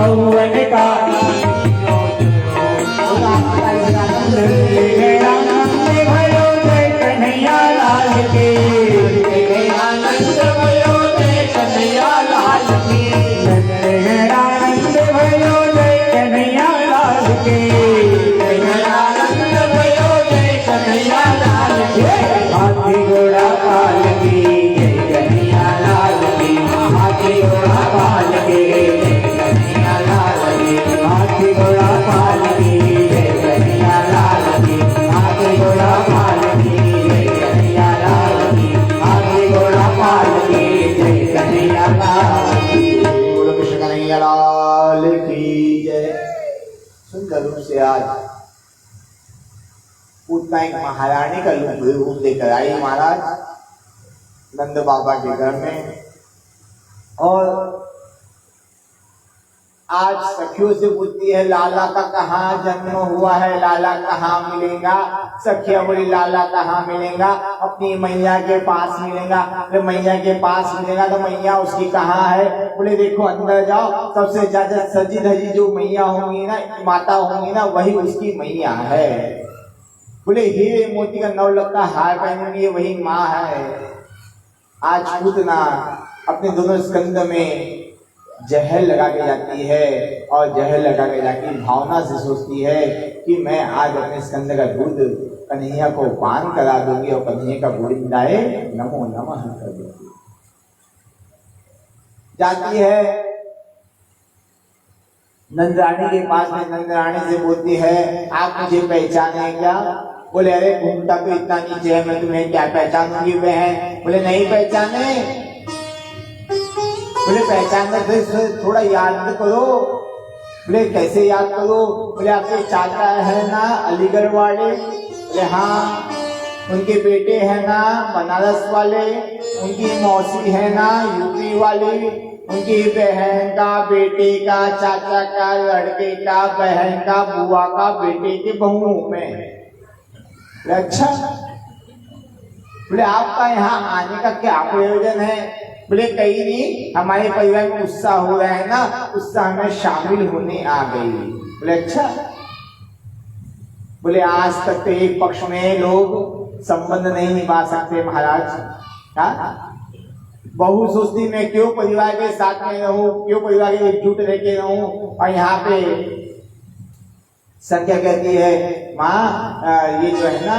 भवन का भयो जय कन्हैया लाल के आनंद भयो जय कन्हैया लाल के आनंद भयो जय कन्हैया लाल के आनंद भयो जय कन्हैया लाल के हाथी घोड़ा पाल की जय कन्हैया लाल की हाथी घोड़ा पाल की जय कन्हैया लाल की हाथी घोड़ा पाल की जय कन्हैया लाल की हाथी घोड़ा पाल की जय कन्हैया लाल की हाथी घोड़ा पाल की जय कन्हैया लाल की बोलो कृष्ण कन्हैया लाल की जय। सुंदर रूप से आज पूतना एक महारानी का रूप लेकर आई महाराज नंद बाबा के घर में। और आज सखियों से पूछती है लाला का कहाँ जन्म हुआ है, लाला कहाँ मिलेगा। सखिया बोली लाला कहाँ मिलेगा, अपनी मैया के पास मिलेगा। तो मैया के पास मिलेगा तो मैया उसकी कहाँ है। बोले देखो अंदर जाओ, सबसे ज्यादा सजी धजी जो मैया होंगी ना, माता होंगी ना, वही उसकी मैया है। बोले हीरे मोती का 9 लाख का हार पहनेंगे वही माँ है। आज पूतना अपने दोनों स्कंद में जहर लगा के जाती है और जहर लगा के जाती भावना से सोचती है कि मैं आज अपने स्कंद का दूध कन्हैया को पान करा दूंगी और कन्हैया का गोविंदाए नमो नमः कर दूंगी। जाती है नंदरानी के पास में, नंदरानी से बोलती है आप मुझे पहचाने क्या। बोले अरे घूमता तो इतना नीचे है, मैं तुम्हें क्या पहचानूंगी बहन। बोले नहीं पहचाने। बोले पहचानने से थोड़ा याद करो। बोले कैसे याद करो। बोले आपके चाचा है ना अलीगढ़ वाले। बोले हाँ। उनके बेटे है ना बनारस वाले। उनकी मौसी है ना यूपी वाली। उनकी बहन का, बेटे का, चाचा का, लड़के का, बहन का, बुआ का, बेटे के बहुओं में। अच्छा। बोले आपका यहाँ आने का क्या प्रयोजन है। बोले कहीं नहीं, हमारे परिवार में उत्साह हो रहा है ना, उत्साह में शामिल होने आ गई। बोले अच्छा। बोले आज तक तो एक पक्ष में लोग संबंध नहीं निभा सकते महाराज। हाँ बहू सोचती मैं क्यों परिवार के साथ में रहूं, क्यों परिवार के एकजुट रह के रहूं। और यहाँ पे सर क्या कहती है माँ ये जो है ना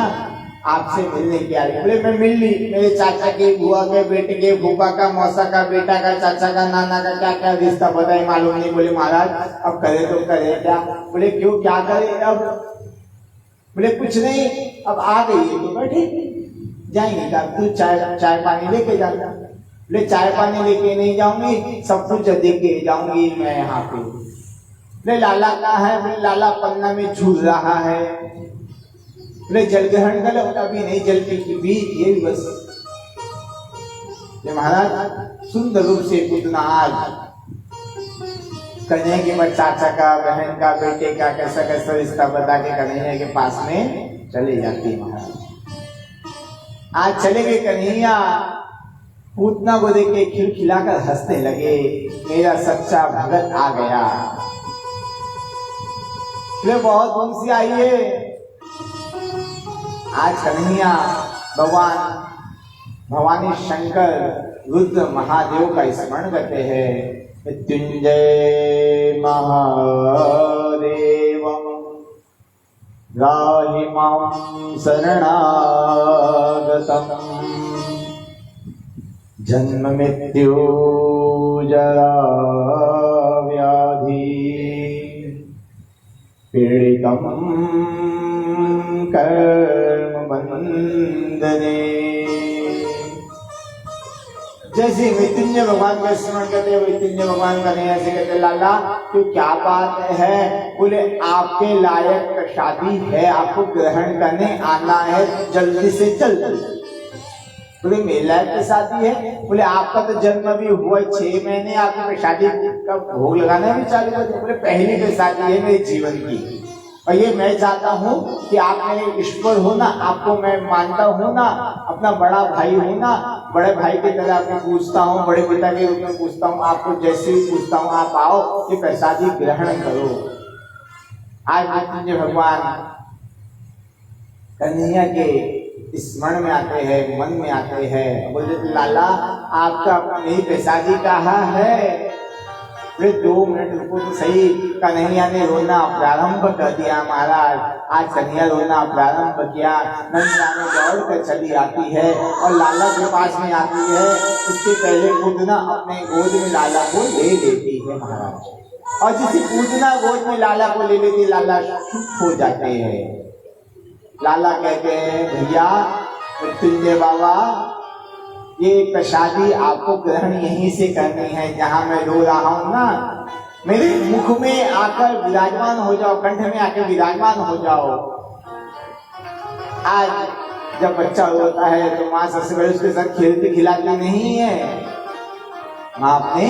आपसे मिलने की आ रही। बोले मैं मिल ली, मेरे चाचा के, बुआ के, बेटे के, फूफा का, मौसा का, बेटा का, चाचा का, नाना का क्या क्या रिश्ता बताए मालूम नहीं। बोले महाराज अब करे तो करे क्या। बोले क्यों क्या करे अब। बोले कुछ नहीं, अब आ गई है तो बैठे जाएंगे क्या, तू चाय पानी लेके जाना। बोले चाय पानी लेके नहीं जाऊंगी, सब कुछ दे के जाऊंगी मैं यहाँ पे। बोले लाला कहाँ है। बोले लाला पन्ना में झूल रहा है। बोले जल ग्रहण कर अभी नहीं, जल पी ये भी बस। महाराज सुंदर रूप से पूतना आज कन्हैया के मत चाचा का, बहन का, बेटे का कैसा कैसा रिश्ता बता के कन्हैया के पास में चले जाती है। महाराज आज चले गए कन्हैया, पूतना को देख के खिलखिलाकर हंसने लगे, मेरा सच्चा भगत आ गया। बहुत दूर से आई है। आज कन्हैया भगवान भवानी शंकर रुद्र महादेव का स्मरण करते हैं। मृत्युंजय महादेव राहि मां शरणागतम् जन्म मृत्यु जरा व्याधि पीड़ितम् कर्म बंधने। जैसे मृत्युंजय भगवान का स्मरण करते हैं, मृत्युंजय भगवान का नहीं ऐसे कहते लाला तो क्या बात है। बोले आपके लायक शादी है, आपको ग्रहण करने आना है, जल्दी से जल्दी। बोले मेरे लायक शादी है। बोले आपका तो जन्म भी हुआ 6 महीने, आपकी शादी का भोग लगाना भी चालू कर। बोले पहली शादी है मेरे जीवन की, और ये मैं चाहता हूँ कि आप मेरे ईश्वर हो ना, आपको मैं मानता हूँ ना, अपना बड़ा भाई हूँ ना, बड़े भाई की तरह आपको पूछता हूँ, बड़े पिता के रूप में पूछता हूँ, आपको जैसे ही पूछता हूँ आप आओ, ये प्रसादी ग्रहण करो। आज मृत्युंजय भगवान कन्हैया के स्मरण में आते हैं, मन में आते हैं, बोलते लाला आपका यही प्रसादी कहा है। 2 मिनट रुको तो सही। कन्हैया ने रोना प्रारंभ कर दिया महाराज। आज कन्हैया रोना प्रारंभ किया। नंदा में दौड़ कर चली आती है और लाला के पास में आती है। उसके पहले पूतना अपने गोद में लाला को ले लेती है महाराज। और जिसे पूतना गोद में लाला को ले लेती, लाला चुप हो जाते हैं। लाला कहते हैं भैया मृत्युंजय बाबा, ये प्रसादी आपको ग्रहण यहीं से करनी है, जहां मैं रो रहा हूं ना, मेरे मुख में आकर विराजमान हो जाओ, कंठ में आकर विराजमान हो जाओ। आज जब बच्चा रोता है तो माँ सबसे पहले उसके साथ खेलती खिलाती नहीं है, माँ अपने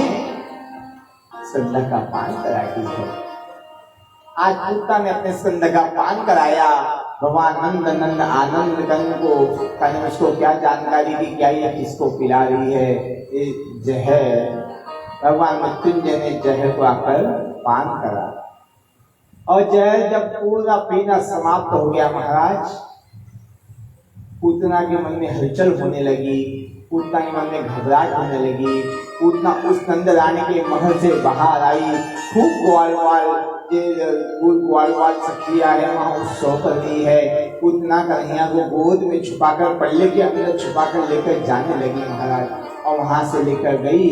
स्कंद का पान कराती है। आज पूतना ने अपने स्कंद का पान कराया। भगवान नंद नंद आनंद कंद को कहने उसको क्या जानकारी दी, क्या ये किसको पिला रही है, ये जहर। भगवान मृत्युंजय ने जहर को आकर पान करा और जहर जब पूरा पीना समाप्त हो गया महाराज, पूतना के मन में हलचल होने लगी, पूतना के मन में घबराहट होने लगी। पूतना उस नंद रानी के महल से बाहर आई, खूब ग्वाल सखिया है वहां उत्सव कर रही है। पूतना कन्हैया को गोद में छुपाकर पल्ले के अंदर छुपाकर लेकर जाने लगी महाराज। और वहां से लेकर गई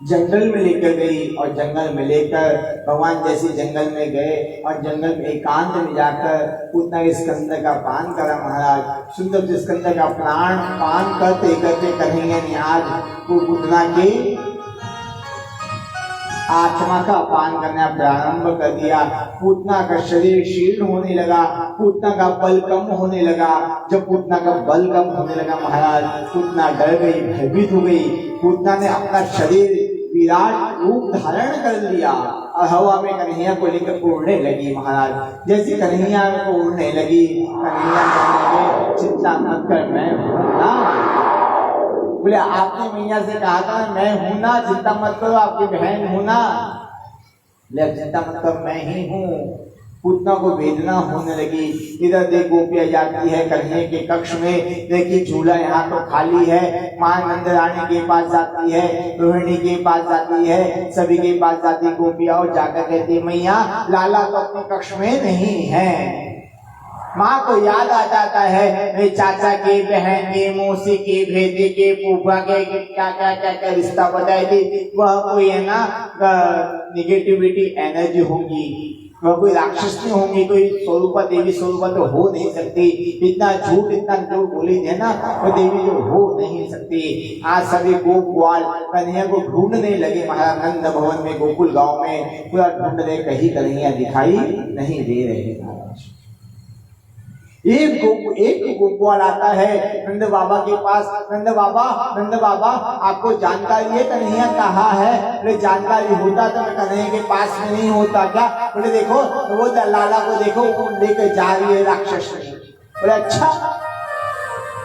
जंगल में लेकर गई और जंगल में लेकर भगवान जैसे जंगल में गए और जंगल में एकांत में जाकर पूतना के स्कंद का पान करा महाराज। सुंदर से स्कंद का प्राण पान करते करते कन्हैया ने आज पूतना के आत्मा का पान करना प्रारंभ कर दिया। पूतना का शरीर शीर्ण होने लगा, पूतना का बल कम होने लगा। जब पूतना का बल कम होने लगा महाराज, पूतना डर गई, भयभीत हो गई। पूतना ने अपना शरीर विराट रूप धारण कर लिया और हवा में कन्हैया को लेकर उड़ने लगी महाराज। जैसे कन्हैया को उड़ने लगी, कन्हैया कहने लगे चिंता मत कर, मैं हूं ना। बोले आपने मैया से कहा था मैं हूं ना, चिंता मत करो, आपकी बहन हूं ना। बोले चिंता मत करो, मैं ही हूँ। पूतना को वेदना होने लगी। इधर देख गोपियां जाती है कन्हैया के कक्ष में, देखिए झूला यहाँ तो खाली है। माँ नंद रानी के पास जाती है, रोहिणी के पास जाती है, सभी के पास जाती गोपियां और जाकर कहती मैया लाला तो अपने कक्ष में नहीं है। माँ को याद आ जाता है मेरे चाचा के, बहन के, मौसी के, भेदे के, फूफा के क्या क्या क्या क्या रिश्ता बताई थी। वह कोई है ना निगेटिविटी एनर्जी होगी, वह कोई राक्षस नहीं होंगी, कोई स्वरूपा देवी स्वरूपा तो हो नहीं सकती। इतना झूठ बोली है ना, वो देवी जो हो नहीं सकती। आज सभी गोप ग्वाल कन्हैया को ढूंढने लगे महाराज। नंद भवन में गोकुल गांव में पूरा ढूंढ रहे, कहीं कन्हैया दिखाई नहीं दे रहे महाराज। एक गोपाल आता है नंद बाबा के पास। नंद बाबा आपको जानकारी है कन्हैया कहाँ है? बोले जानकारी होता तो मैं कन्हैया के पास में नहीं होता क्या? बोले देखो वो लाला को देखो, वो लेकर जा रही है राक्षस। बोले अच्छा।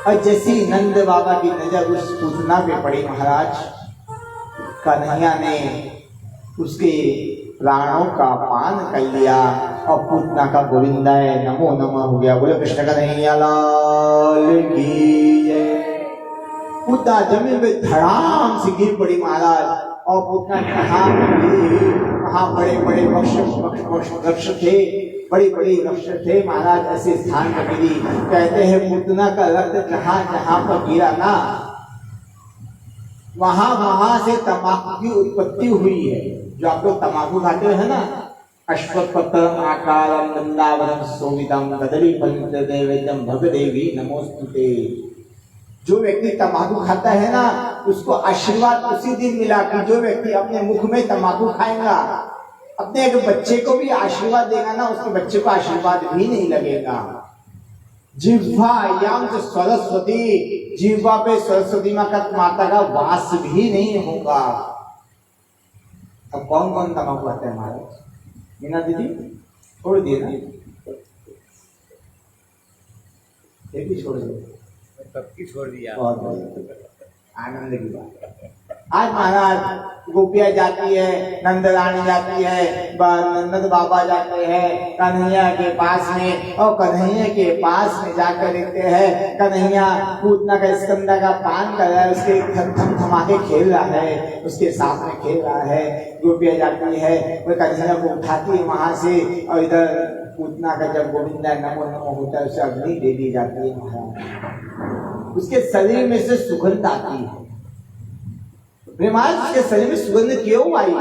और जैसी नंद बाबा की नजर उस पूतना पे पड़ी महाराज, कन्हैया ने उसके प्राणों का पान कर लिया और पूतना का गोविंदाय नमो नमः हो गया। बोले कृष्ण कन्हैया लाल की जय। पूतना जमीन पे धड़ाम से गिर पड़ी महाराज। और पूतना कहाँ बड़े बड़े वृक्ष थे, बड़ी बड़ी वृक्ष थे महाराज। ऐसे स्थान पर गिरी। कहते हैं पूतना का रक्त जहाँ जहाँ पर गिरा ना, वहां से तंबाकू की उत्पत्ति हुई है। जो आप लोग तंबाकू खाते हैं ना, अश्वत्थपत्र आकारं वृंदावनं शोभितं कदली फलितं नैवेद्यं भगदेवी नमोस्तुते। जो व्यक्ति तंबाकू खाता है ना, उसको आशीर्वाद उसी दिन मिला कि जो व्यक्ति अपने मुख में तंबाकू खाएगा, अपने एक बच्चे को भी आशीर्वाद देगा ना, उसके बच्चे को आशीर्वाद भी नहीं लगेगा। जिह्वायाम से सरस्वती, जिह्वा पे सरस्वती माता का वास भी नहीं होगा। अब कौन कौन तंबाकू खाते हैं हमारे? मीना दीदी छोड़ दिए ना, ये भी छोड़ दिए, सबकी छोड़ दिया। बहुत बढ़िया, आनंद की बात। आज महाराज गोपियाँ जाती है, नंद रानी जाती है, नंद बाबा जाते हैं कन्हैया के पास में, और कन्हैया के पास में जाकर देखते हैं कन्हैया पूतना का स्कंदा का पान कर रहा है, उसके थमा के खेल रहा है, उसके साथ में खेल रहा है। गोपियाँ जाती है, वो कन्हैया को उठाती है वहां से, और इधर पूतना का जब गोविंदा नमो नमो होता है उसे अग्नि दे दी जाती है महाराज। उसके शरीर में से सुगंध आती है। महाराज उसके शरीर में सुगंध क्यों आई?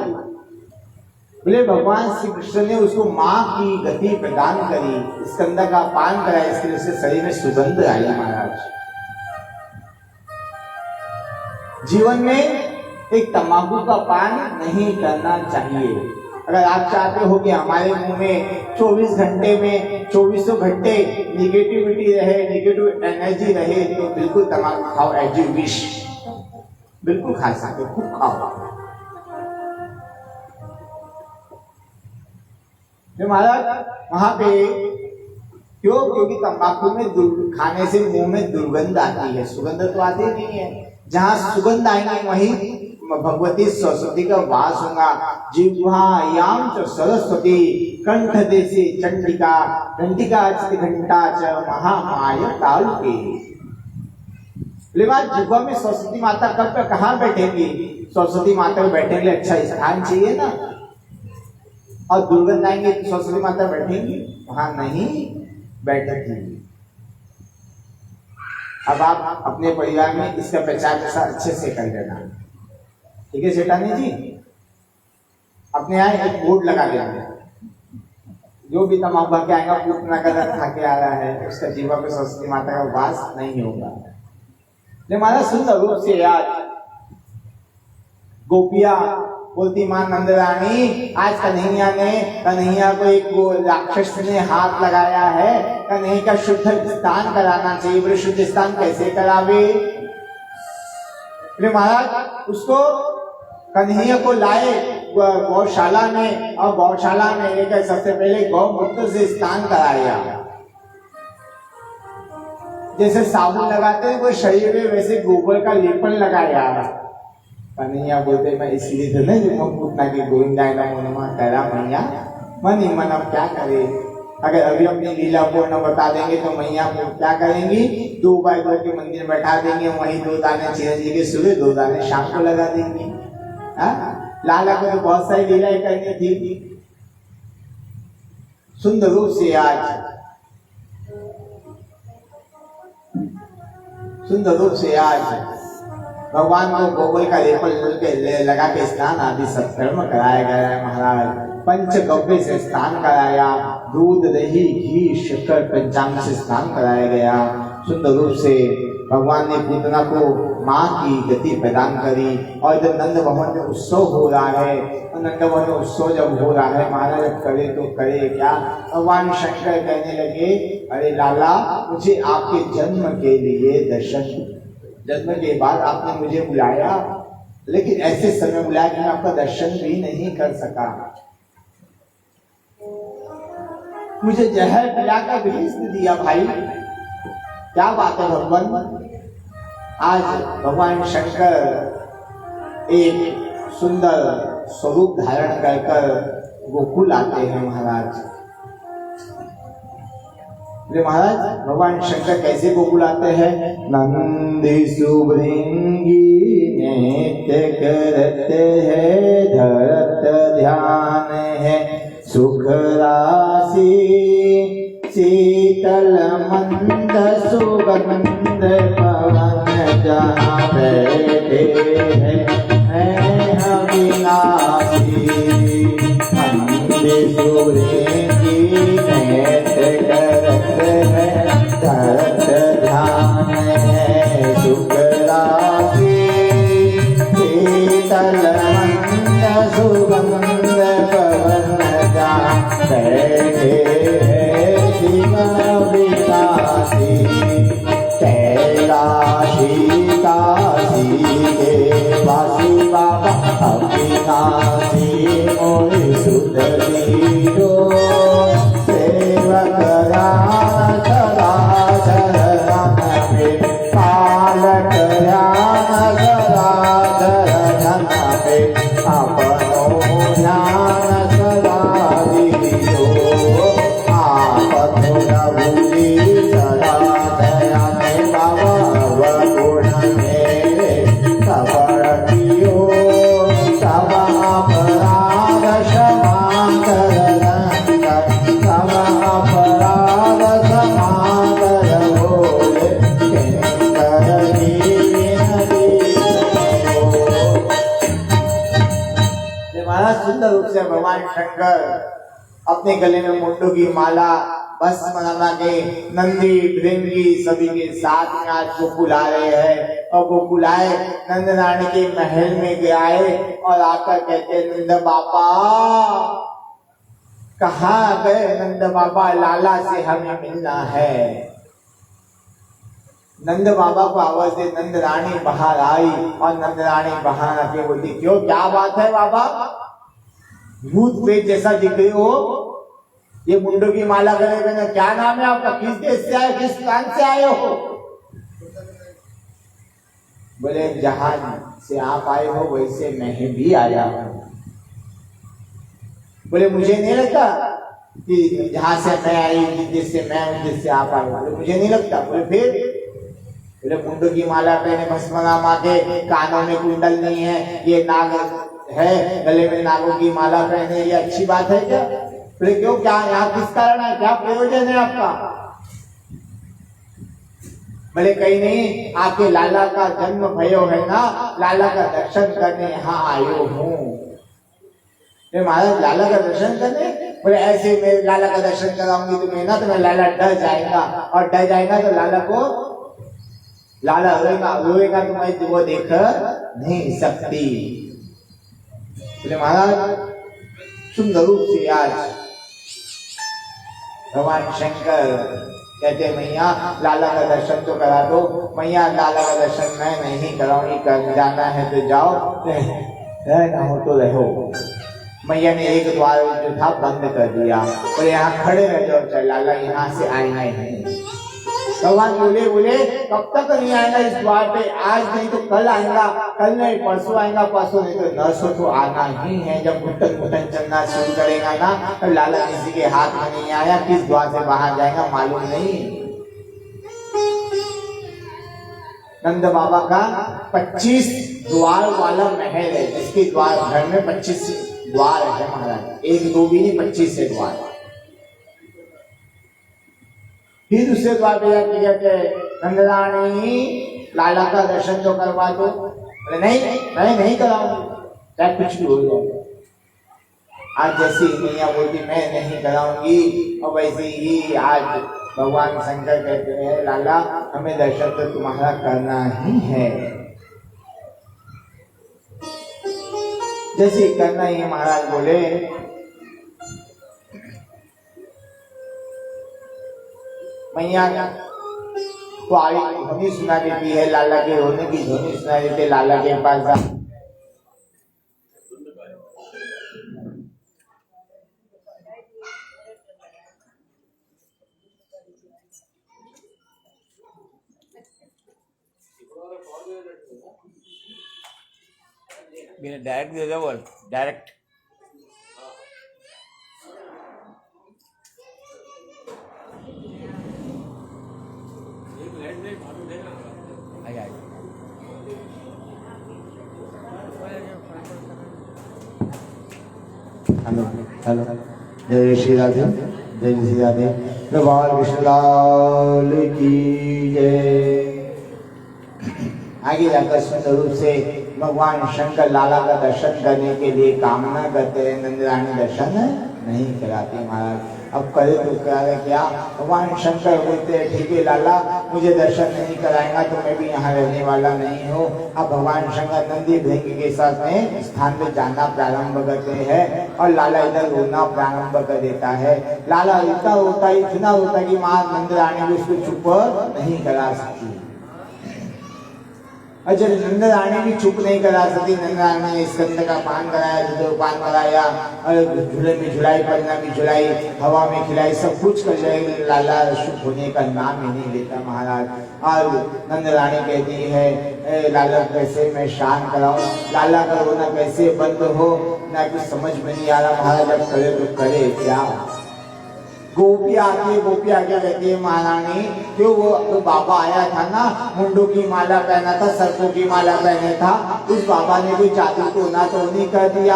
बोले भगवान श्री कृष्ण ने उसको माँ की गति प्रदान करी, स्कंद का पान कराया, इसके लिए उसके शरीर में सुगंध आई। महाराज जीवन में एक तंबाकू का पान नहीं करना चाहिए। अगर आप चाहते हो कि हमारे मुंह में 24 घंटे में 24 घंटे निगेटिविटी रहे, निगेटिव एनर्जी रहे, तो बिल्कुल तंबाकू खाओ एज यू विश, बिल्कुल खा सकते, खूब खाओ। महाराज वहां पे क्यों? क्योंकि तंबाकू में खाने से मुंह में दुर्गंध आती है, सुगंध तो आती नहीं है। जहां सुगंध आएंगे वहीं भगवती सरस्वती का वास होगा। जिह्वायाम च सरस्वती कंठ देसी चंडिका घंटिका घंटा च महामाया तालुके। जिह्वा में सरस्वती माता कब कहाँ बैठेंगी? सरस्वती माता को बैठने के लिए अच्छा स्थान चाहिए ना, और दुर्गंध आएंगे तो सरस्वती माता बैठेंगी? वहां नहीं बैठेगी। अब आप अपने परिवार में इसका प्रचार प्रसार अच्छे से कर देना, ठीक है सेठानी जी? अपने यहाँ एक बोर्ड लगा देना, जो भी तमाकू के आएगा पूतना का खा के आ रहा है उसका जीवा पे सरस्वती माता का वास नहीं होगा। हमारा सुंदर रूप से आज गोपिया बोलती मां नंद रानी, आज कन्हैया को एक राक्षस ने हाथ लगाया है, कन्हैया का शुद्ध स्नान कराना चाहिए। बोले शुद्ध स्नान कैसे करावे? महाराज उसको कन्हैया को लाए गौशाला में, और गौशाला में लेकर सबसे पहले गौमूत्र से स्नान कराया। जैसे साबुन लगाते हैं वो शरीर में, वैसे गोबर का लेपन लगाया। कन्हैया बोलते मैं इसलिए तो नहीं पूतना की गोविंदा नमो नमः करा मैया, मन ही मन अब क्या करे? अगर अभी अपनी लीला पूर्ण बता देंगे तो मैया क्या करेंगी? 2 बाय 2 के मंदिर बैठा देंगे, वहीं 2 दाने चिरंजी के सुबह 2 दाने शाम को लगा देंगी। लाला को तो बहुत सारी लीलाएं करनी थी। सुंदर रूप से आज भगवान को गोबर का लेपन लगा के स्नान आदि सत्कर्म कराया गया है। महाराज पंचगव्य से स्नान कराया, दूध दही घी शक्कर पंचांग से स्नान कराया गया। सुंदर रूप से भगवान ने पूतना को माँ की गति प्रदान करी। और जब नंद भवन में उत्सव हो रहा है, नंद भवन में उत्सव जब हो रहा है, महाराज करे तो करे क्या? भगवान शंकर कहने लगे अरे लाला मुझे आपके जन्म के लिए जन्म के बाद आपने मुझे बुलाया, लेकिन ऐसे समय बुलाया कि मैं आपका दर्शन भी नहीं कर सका। मुझे जहर पिलाकर भेज दिया भाई, क्या बात है भगवान? आज भगवान शंकर एक सुंदर स्वरूप धारण कर गोकुल आते हैं। महाराज भगवान शंकर कैसे गोकुल आते हैं? नंदी सुभृंगी नृत्य करते हैं, धरत ध्यान है सुख राशि, शीतल मंद सुगंध पवन जहाँ बैठे हैं अविनाशी। नंदी सुभृंगी नृत्य करते हैं, धरत ध्यान है सुख राशि, शीतल मंद सुगंध पवन जहाँ बैठे हैं शिव विनाशी। कैलाश भगवान शंकर अपने गले में मुंडू की माला भस्म लगा के नंदी भृंगी सभी के साथ में आज गोकुल आ रहे हैं। और गोकुल आए, नंद रानी के महल में गए और आकर कहते नंद बाबा कहाँ गए? नंद बाबा लाला से हमें मिलना है। नंद बाबा को आवाज दे, नंद रानी बाहर आई और नंद रानी बाहर आके बोलती क्यों, क्या बात है बाबा, भूत प्रेत जैसा दिख रहे हो, ये मुंडो की माला गले में, क्या नाम है आपका, किस देश से आए, किस प्रांत से आए हो? बोले जहां से आप आए हो वैसे मैं भी आया हूं। बोले मुझे नहीं लगता कि जहां से मैं आई जिस देश से मैं उस देश से आप आए। बोले मुझे नहीं लगता। बोले फिर? बोले मुंडो की माला पहने, भस्म लगा के, कानों में कुंडल नहीं है, ये नाग है, गले में नागों की माला पहने, ये अच्छी बात है क्या? बोले क्यों, क्या यहाँ किस कारण है, क्या प्रयोजन है आपका? बोले कहीं नहीं, आपके लाला का जन्म भयो है ना, लाला का दर्शन करने यहाँ आयो हूँ। महाराज लाला का दर्शन करने? बोले ऐसे मैं लाला का दर्शन कराऊंगी तो मैं ना, तो मैं लाला डर जाएगा, और डर जाएगा तो लाला रोएगा तो मैं वो देख नहीं सकती। बोले महाराज सुंदर रूप से आज भगवान शंकर कहते मैया लाला का दर्शन तो करा दो। मैया लाला का दर्शन मैं नहीं कराऊंगी, कर जाना है तो जाओ, रहना हो तो रहो। मैया ने एक द्वार जो था बंद कर दिया, और यहाँ खड़े रह जाओ, लाला यहाँ से आएगा ही नहीं। भगवान बोले कब तक नहीं आएगा इस द्वार पे, आज नहीं तो कल आएगा, कल नहीं परसों आएगा, परसों नहीं तो नरसों तो आना ही है। जब घुटन चलना शुरू करेगा ना, तो लाला किसी के हाथ में नहीं आया, किस द्वार से बाहर जाएगा मालूम नहीं। नंद बाबा का 25 द्वार वाला महल है, जिसके द्वार घर में 25 द्वार है महाराज, एक दो भी नहीं 25 है द्वार। फिर दूसरे द्वार पे जाके कहते नंद रानी लाला का दर्शन तो करवा दो। बोले नहीं, मैं नहीं कराऊंगी, चाहे कुछ भी हो जाए। आज जैसी मैया बोलती मैं नहीं कराऊंगी, और वैसे ही आज भगवान शंकर कहते हैं लाला हमें दर्शन तो तुम्हारा करना ही है। जैसे करना ही महाराज बोले मैया तो आई ध्वनि सुना देती है, लाला के रोने की ध्वनि सुना देते, लाला के पास जा। डायरेक्ट दे दो, बोल डायरेक्ट। हेलो जय श्री राधे, जय श्री राधे। भगवान विष्णुलाल की जय। आगे जाकर सुंदर रूप से भगवान शंकर लाला का दर्शन करने के लिए कामना करते हैं, नंद रानी दर्शन नहीं कराती महाराज। अब करे तो करे क्या? भगवान शंकर बोलते हैं ठीक है लाला मुझे दर्शन नहीं कराएगा तो मैं भी यहाँ रहने वाला नहीं हूँ। अब भगवान शंकर नंदी भृंगी के साथ में स्थान में जाना प्रारंभ करते हैं, और लाला इधर रोना प्रारंभ कर देता है। लाला इतना रोता कि माँ नंद रानी भी उसको चुप नहीं करा सकती। और जब नंद रानी भी चुप नहीं करा सकती, नंद रानी ने स्कंद का पान कराया, पान कराया, और झूले में झुलाई, पन्ना में झुलाई, हवा में खिलाई, सब कुछ कर जाएगी। लाला चुप होने का नाम ही नहीं लेता महाराज। और नंद रानी कहती है लाला कैसे मैं शांत कराऊं, लाला का रोना कैसे बंद हो, ना कुछ समझ में नहीं आ रहा महाराज। अब करे तो करे क्या? गोपी आके कहती है महारानी जो वो बाबा आया था ना, मुंडो की माला पहना था, सर्पों की माला पहने था, उस बाबा ने भी जादू टोना तो नहीं कर दिया।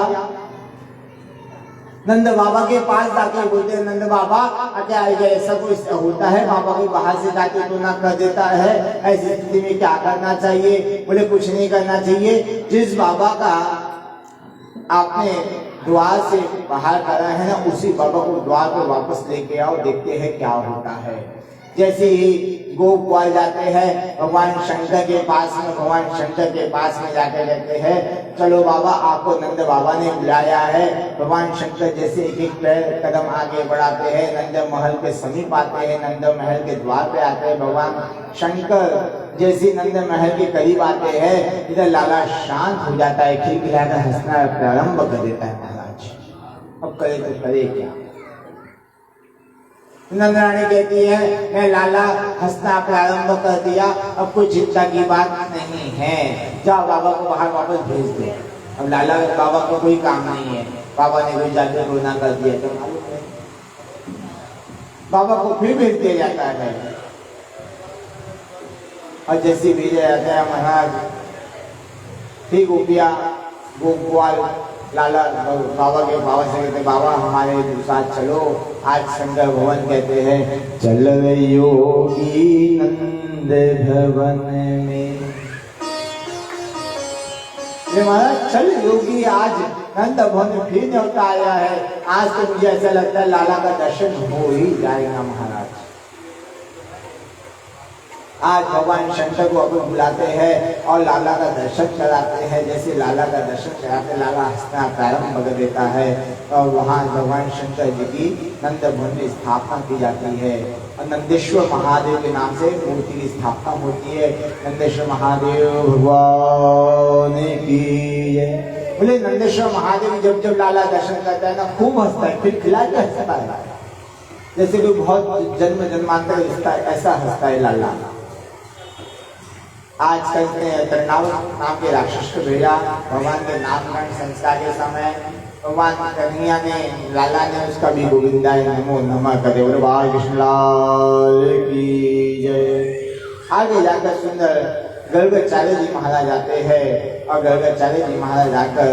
नंद बाबा के पास जाके बोलते हैं नंद बाबा क्या ऐसा कोई होता है, बाबा कोई बाहर से जादू टोना कर देता है, ऐसी स्थिति में क्या करना चाहिए? बोले कुछ नहीं करना चाहिए। जिस बाबा का आपने द्वार से बाहर करा है ना, उसी बाबा को द्वार पर वापस लेके आओ, देखते हैं क्या होता है। जैसे ही गोपाल जाते हैं भगवान शंकर के पास में, भगवान शंकर के पास में जाकर कहते हैं चलो बाबा, आपको नंद बाबा ने बुलाया है। भगवान शंकर जैसे एक एक पैर कदम आगे बढ़ाते हैं, नंद महल के समीप आते हैं, नंद महल के द्वार पे आते हैं। भगवान शंकर जैसे नंद महल के करीब आते हैं, इधर लाला शांत हो जाता है, खिलखिलाकर हंसना प्रारंभ कर देता है। महाराज अब करे तो करे क्या। नंदरानी कहती है मैं लाला हंसना प्रारंभ कर दिया, अब कोई चिंता की बात नहीं है, जाओ बाबा को बाहर वापस भेज दो। अब लाला बाबा को कोई काम नहीं है, बाबा ने कोई जाके रोना कर दिया तो मालूम है, बाबा को फिर भेज दिया जाता है। और जैसे भेजा जाता है महाराज, ठीक गोपिया गोपाल लाला बाबा के बाबा से कहते बाबा हमारे साथ चलो, आज शंकर भवन कहते हैं चल योगी नंद भवन में। ये महाराज चल योगी, आज नंद भवन में फिर न्योता आया है, आज तो मुझे ऐसा लगता है लाला का दर्शन हो ही जाएगा। महाराज आज भगवान शंकर को अपन बुलाते हैं और लाला का दर्शन कराते हैं। जैसे लाला का दर्शन कराते लाला हंसना प्रारंभ कर देता है और वहाँ भगवान शंकर जी की नंद भवन में स्थापना की जाती है और नंदेश्वर महादेव के नाम से मूर्ति की स्थापना होती है। नंदेश्वर महादेव भगवान की जय। बोले नंदेश्वर महादेव जब जब लाला दर्शन करता है ना, खूब हंसता है, फिर खिला के हंसता है, जैसे कोई बहुत जन्म जन्मांतर रिश्ता ऐसा हंसता है लाला। आज कल तृणावत नाम के राक्षस को भेजा भगवान के नामकरण संस्कार के समय, भगवान कन्हैया ने लाला ने उसका भी गोविंदाय नमो नमः करे। बोले बाल कृष्ण लाल की जय। आगे जाकर सुंदर गर्गाचार्य जी महाराज आते हैं और गर्गाचार्य जी महाराज आकर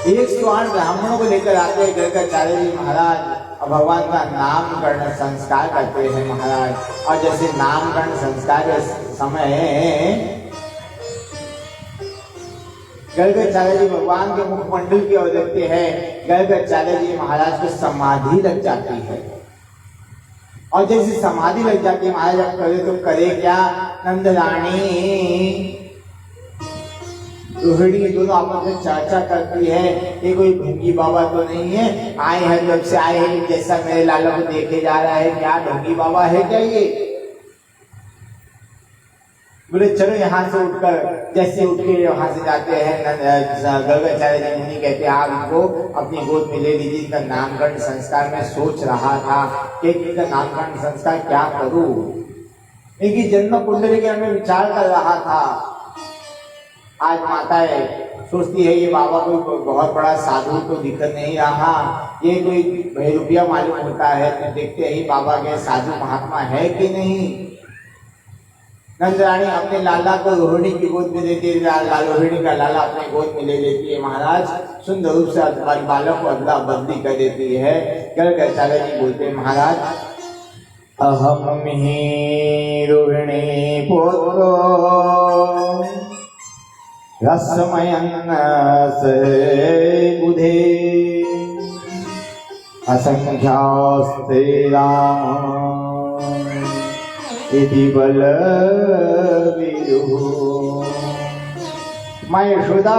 एक 108 ब्राह्मणों को लेकर आते हैं गर्गाचार्य जी महाराज और भगवान का नामकरण संस्कार करते हैं महाराज। और जैसे नामकरण संस्कार के समय गर्गाचार्य जी भगवान के मुखमंडल की ओर देखते हैं, गर्गाचार्य जी महाराज को समाधि लग जाती है और जैसे समाधि लग जाती है महाराज, अब करे तो करे क्या। नंदरानी रोहिणी दोनों आपस में चर्चा करती है, ये कोई ढोंगी बाबा तो नहीं है, आए हैं जब से आए हैं जैसा मेरे लाला को देखे जा रहा है, क्या ढोंगी बाबा है क्या ये। बोले चलो यहाँ से उठकर, जैसे उठ के वहां से जाते हैं गर्गाचार्य जी मुनि कहते हैं आप इनको अपनी गोद में ले लीजिए, इनका नामकरण संस्कार में सोच रहा था कि इनका नामकरण संस्कार क्या करूं, इनकी जन्म कुंडली के में विचार कर रहा था। आज माताएं सोचती है ये बाबा कोई बहुत बड़ा साधु तो दिख नहीं रहा, ये कोई भैरूपिया मालूम होता है, तो देखते ही बाबा के साधु महात्मा है कि नहीं। नंदरानी अपने लाला को रोहिणी की गोद में देती है, रोहिणी का लाला अपने गोद में ले लेती है महाराज, सुंदर रूप से बालक को अदला बदली कर देती है। गर्गाचार्य जी बोलते हैं महाराज अहम ही रोहिणी पुत्रो रसमयन से बुधे असंख्यास्ते राम इति बल विदुः। माँ यशोदा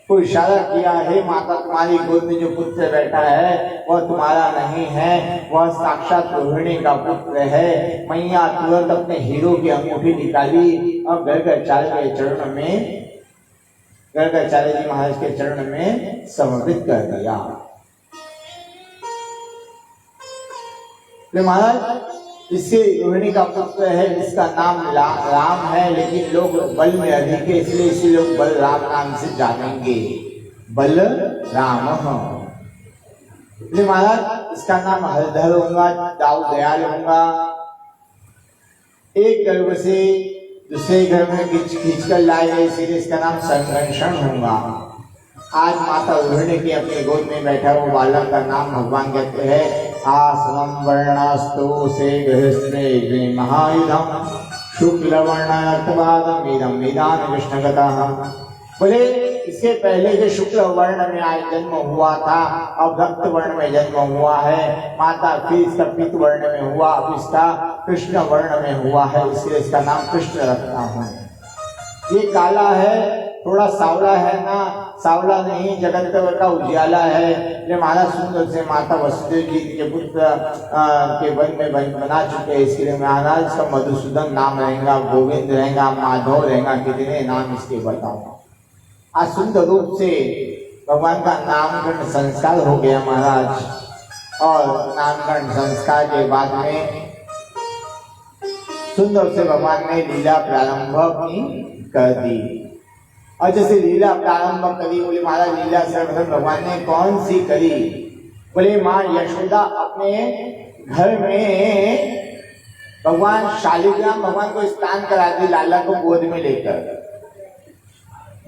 को इशारा किया, हे माता तुम्हारी गोद में जो पुत्र बैठा है वह तुम्हारा नहीं है, वह साक्षात रोहिणी का पुत्र है। मैया तुरंत अपने हीरो की अंगूठी निकाली और गर्गाचार्य के चरण में, गर्गाचार्य जी महाराज के चरण में समर्पित कर दिया। महाराज इससे रोहिणी का पुत्र है, इसका नाम राम है, लेकिन लोग बल में अधिक है इसलिए इसे लोग बलराम नाम से जानेंगे, बल राम। महाराज इसका नाम हरधर होगा, दाऊ दयाल होगा। एक गर्भ से दूसरे घर में खींच कर लाए गए इसीलिए इसका नाम संघर्षण होगा। आज माता रोहिणी के अपने गोद में बैठा वो बालक का नाम भगवान कहते हैं आश्रम वर्णास्तु से गृहस्थे महायुधम शुक्लवर्णत्वादम् इदं विधान कृष्णगतः। बोले इससे पहले जो शुक्ल वर्ण में आज जन्म हुआ था, अब रक्त वर्ण में जन्म हुआ है। माता फिर इसका पीत वर्ण में हुआ, अब इसका कृष्ण वर्ण में हुआ है, इसलिए इसका नाम कृष्ण रखता हूँ। ये काला है, थोड़ा सावला है ना, सावला नहीं, जगत का उजियाला है। ये महाराज सुंदर से माता वसुदेव जी के पुत्र के वन में बना चुके हैं, इसलिए महाराज का मधुसूदन नाम रहेगा, गोविंद रहेगा, माधव रहेगा, कितने नाम इसके बताओ। आज सुंदर रूप से भगवान का नामकरण संस्कार हो गया महाराज, और नामकरण संस्कार के बाद में सुंदर से भगवान ने लीला प्रारंभ कर दी। और जैसे लीला प्रारंभ करी, बोले महाराज लीला सर्वप्रथम भगवान ने कौन सी करी? बोले माँ यशोदा अपने घर में भगवान शालिग्राम भगवान को स्नान करा दी, लाला को गोद में लेकर।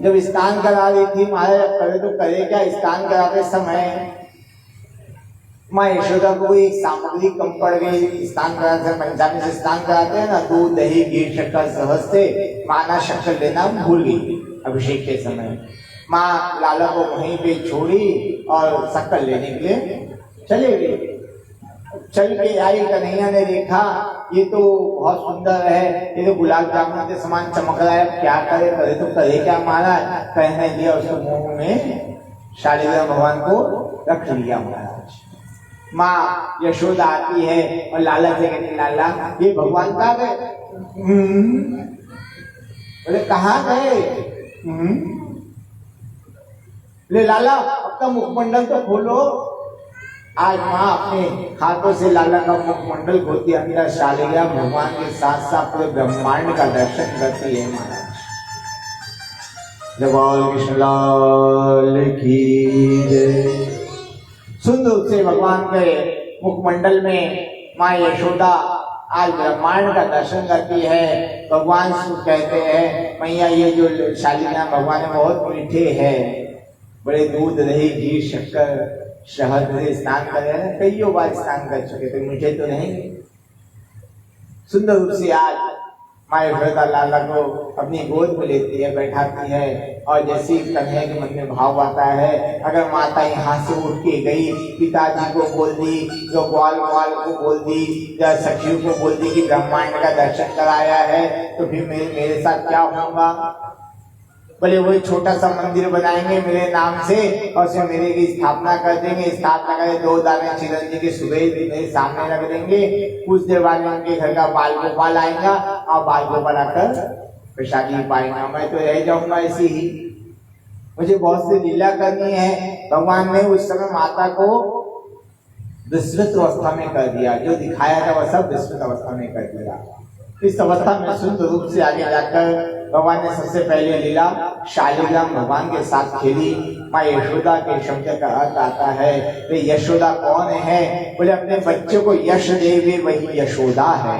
जब स्नान करा रही थी, महाराज करे तो करे क्या, स्नान कराते समय माँ यशोदा को एक सामग्री कम पड़ गई। स्नान कराते पंचामृत से स्नान कराते हैं ना, दूध दही घी शक्कर सहज से, माना शक्कर लेना भूल गई अभिषेक के समय। माँ लाला को वहीं पे छोड़ी और शक्कर लेने के लिए चले गए। चल के आई, कन्हैया ने देखा ये तो बहुत सुंदर है, ये तो गुलाब जामुन के समान चमक रहा है, क्या करे, करे तो करे क्या महाराज। कहने दिया, उसके मुंह में शालिग्राम भगवान को रख लिया महाराज। माँ यशोदा आती है और लाला से कहती, लाला ये भगवान कहाँ गए? बोले कहाँ गए? ले लाला अपना मुखमंडल तो खोलो। आज माँ अपने हाथों से लाला का मुखमंडल खोलती, अंदर शालिग्राम भगवान के साथ साथ पूरे ब्रह्मांड का दर्शन करती है महाराज। जय बोल कृष्ण लाल की जय। सुंदर से भगवान के मुखमंडल में माँ यशोदा आज ब्रह्मांड का दर्शन करती है। भगवान कहते हैं, मैया ये जो शालिग्राम भगवान है बहुत मीठे हैं, बड़े दूध दही घी शक्कर शहद से स्नान करे ना, कई बार स्नान कर चुके थे, मीठे तो नहीं। सुंदर रूप से आज माँ यशोदा लाला को अपनी गोद में लेती है, बैठाती है, और जैसे कन्हैया के मन में भाव आता है, अगर माता यहाँ से उठ के गई, पिताजी को बोल दी, जो ग्वाल को बोल दी, या सखियों को बोल दी कि ब्रह्मांड का दर्शन कराया है, तो फिर मेरे साथ क्या होगा? बोले वही छोटा सा मंदिर बनाएंगे मेरे नाम से, और उसमें मेरे की स्थापना कर देंगे। स्थापना करके 2 दाने चिरंजी के सुबह मेरे सामने रख देंगे। कुछ देर बाद में उनके घर का बाल गोपाल आएगा, और बाल गोपाल आकर प्रसादी पाएगा। मैं तो रह जाऊंगा ऐसी ही। मुझे बहुत सी लीला करनी है। भगवान ने उस समय माता को विस्तृत अवस्था में कर दिया, जो दिखाया था वह सब विस्तृत अवस्था में कर दिया। इस अवस्था में सुंदर रूप से आगे जाकर भगवान ने सबसे पहले लीला शालिग्राम भगवान के साथ खेली। माँ यशोदा के शब्द का अर्थ आता है, वे यशोदा कौन है? बोले अपने बच्चों को यश देवे वही यशोदा है।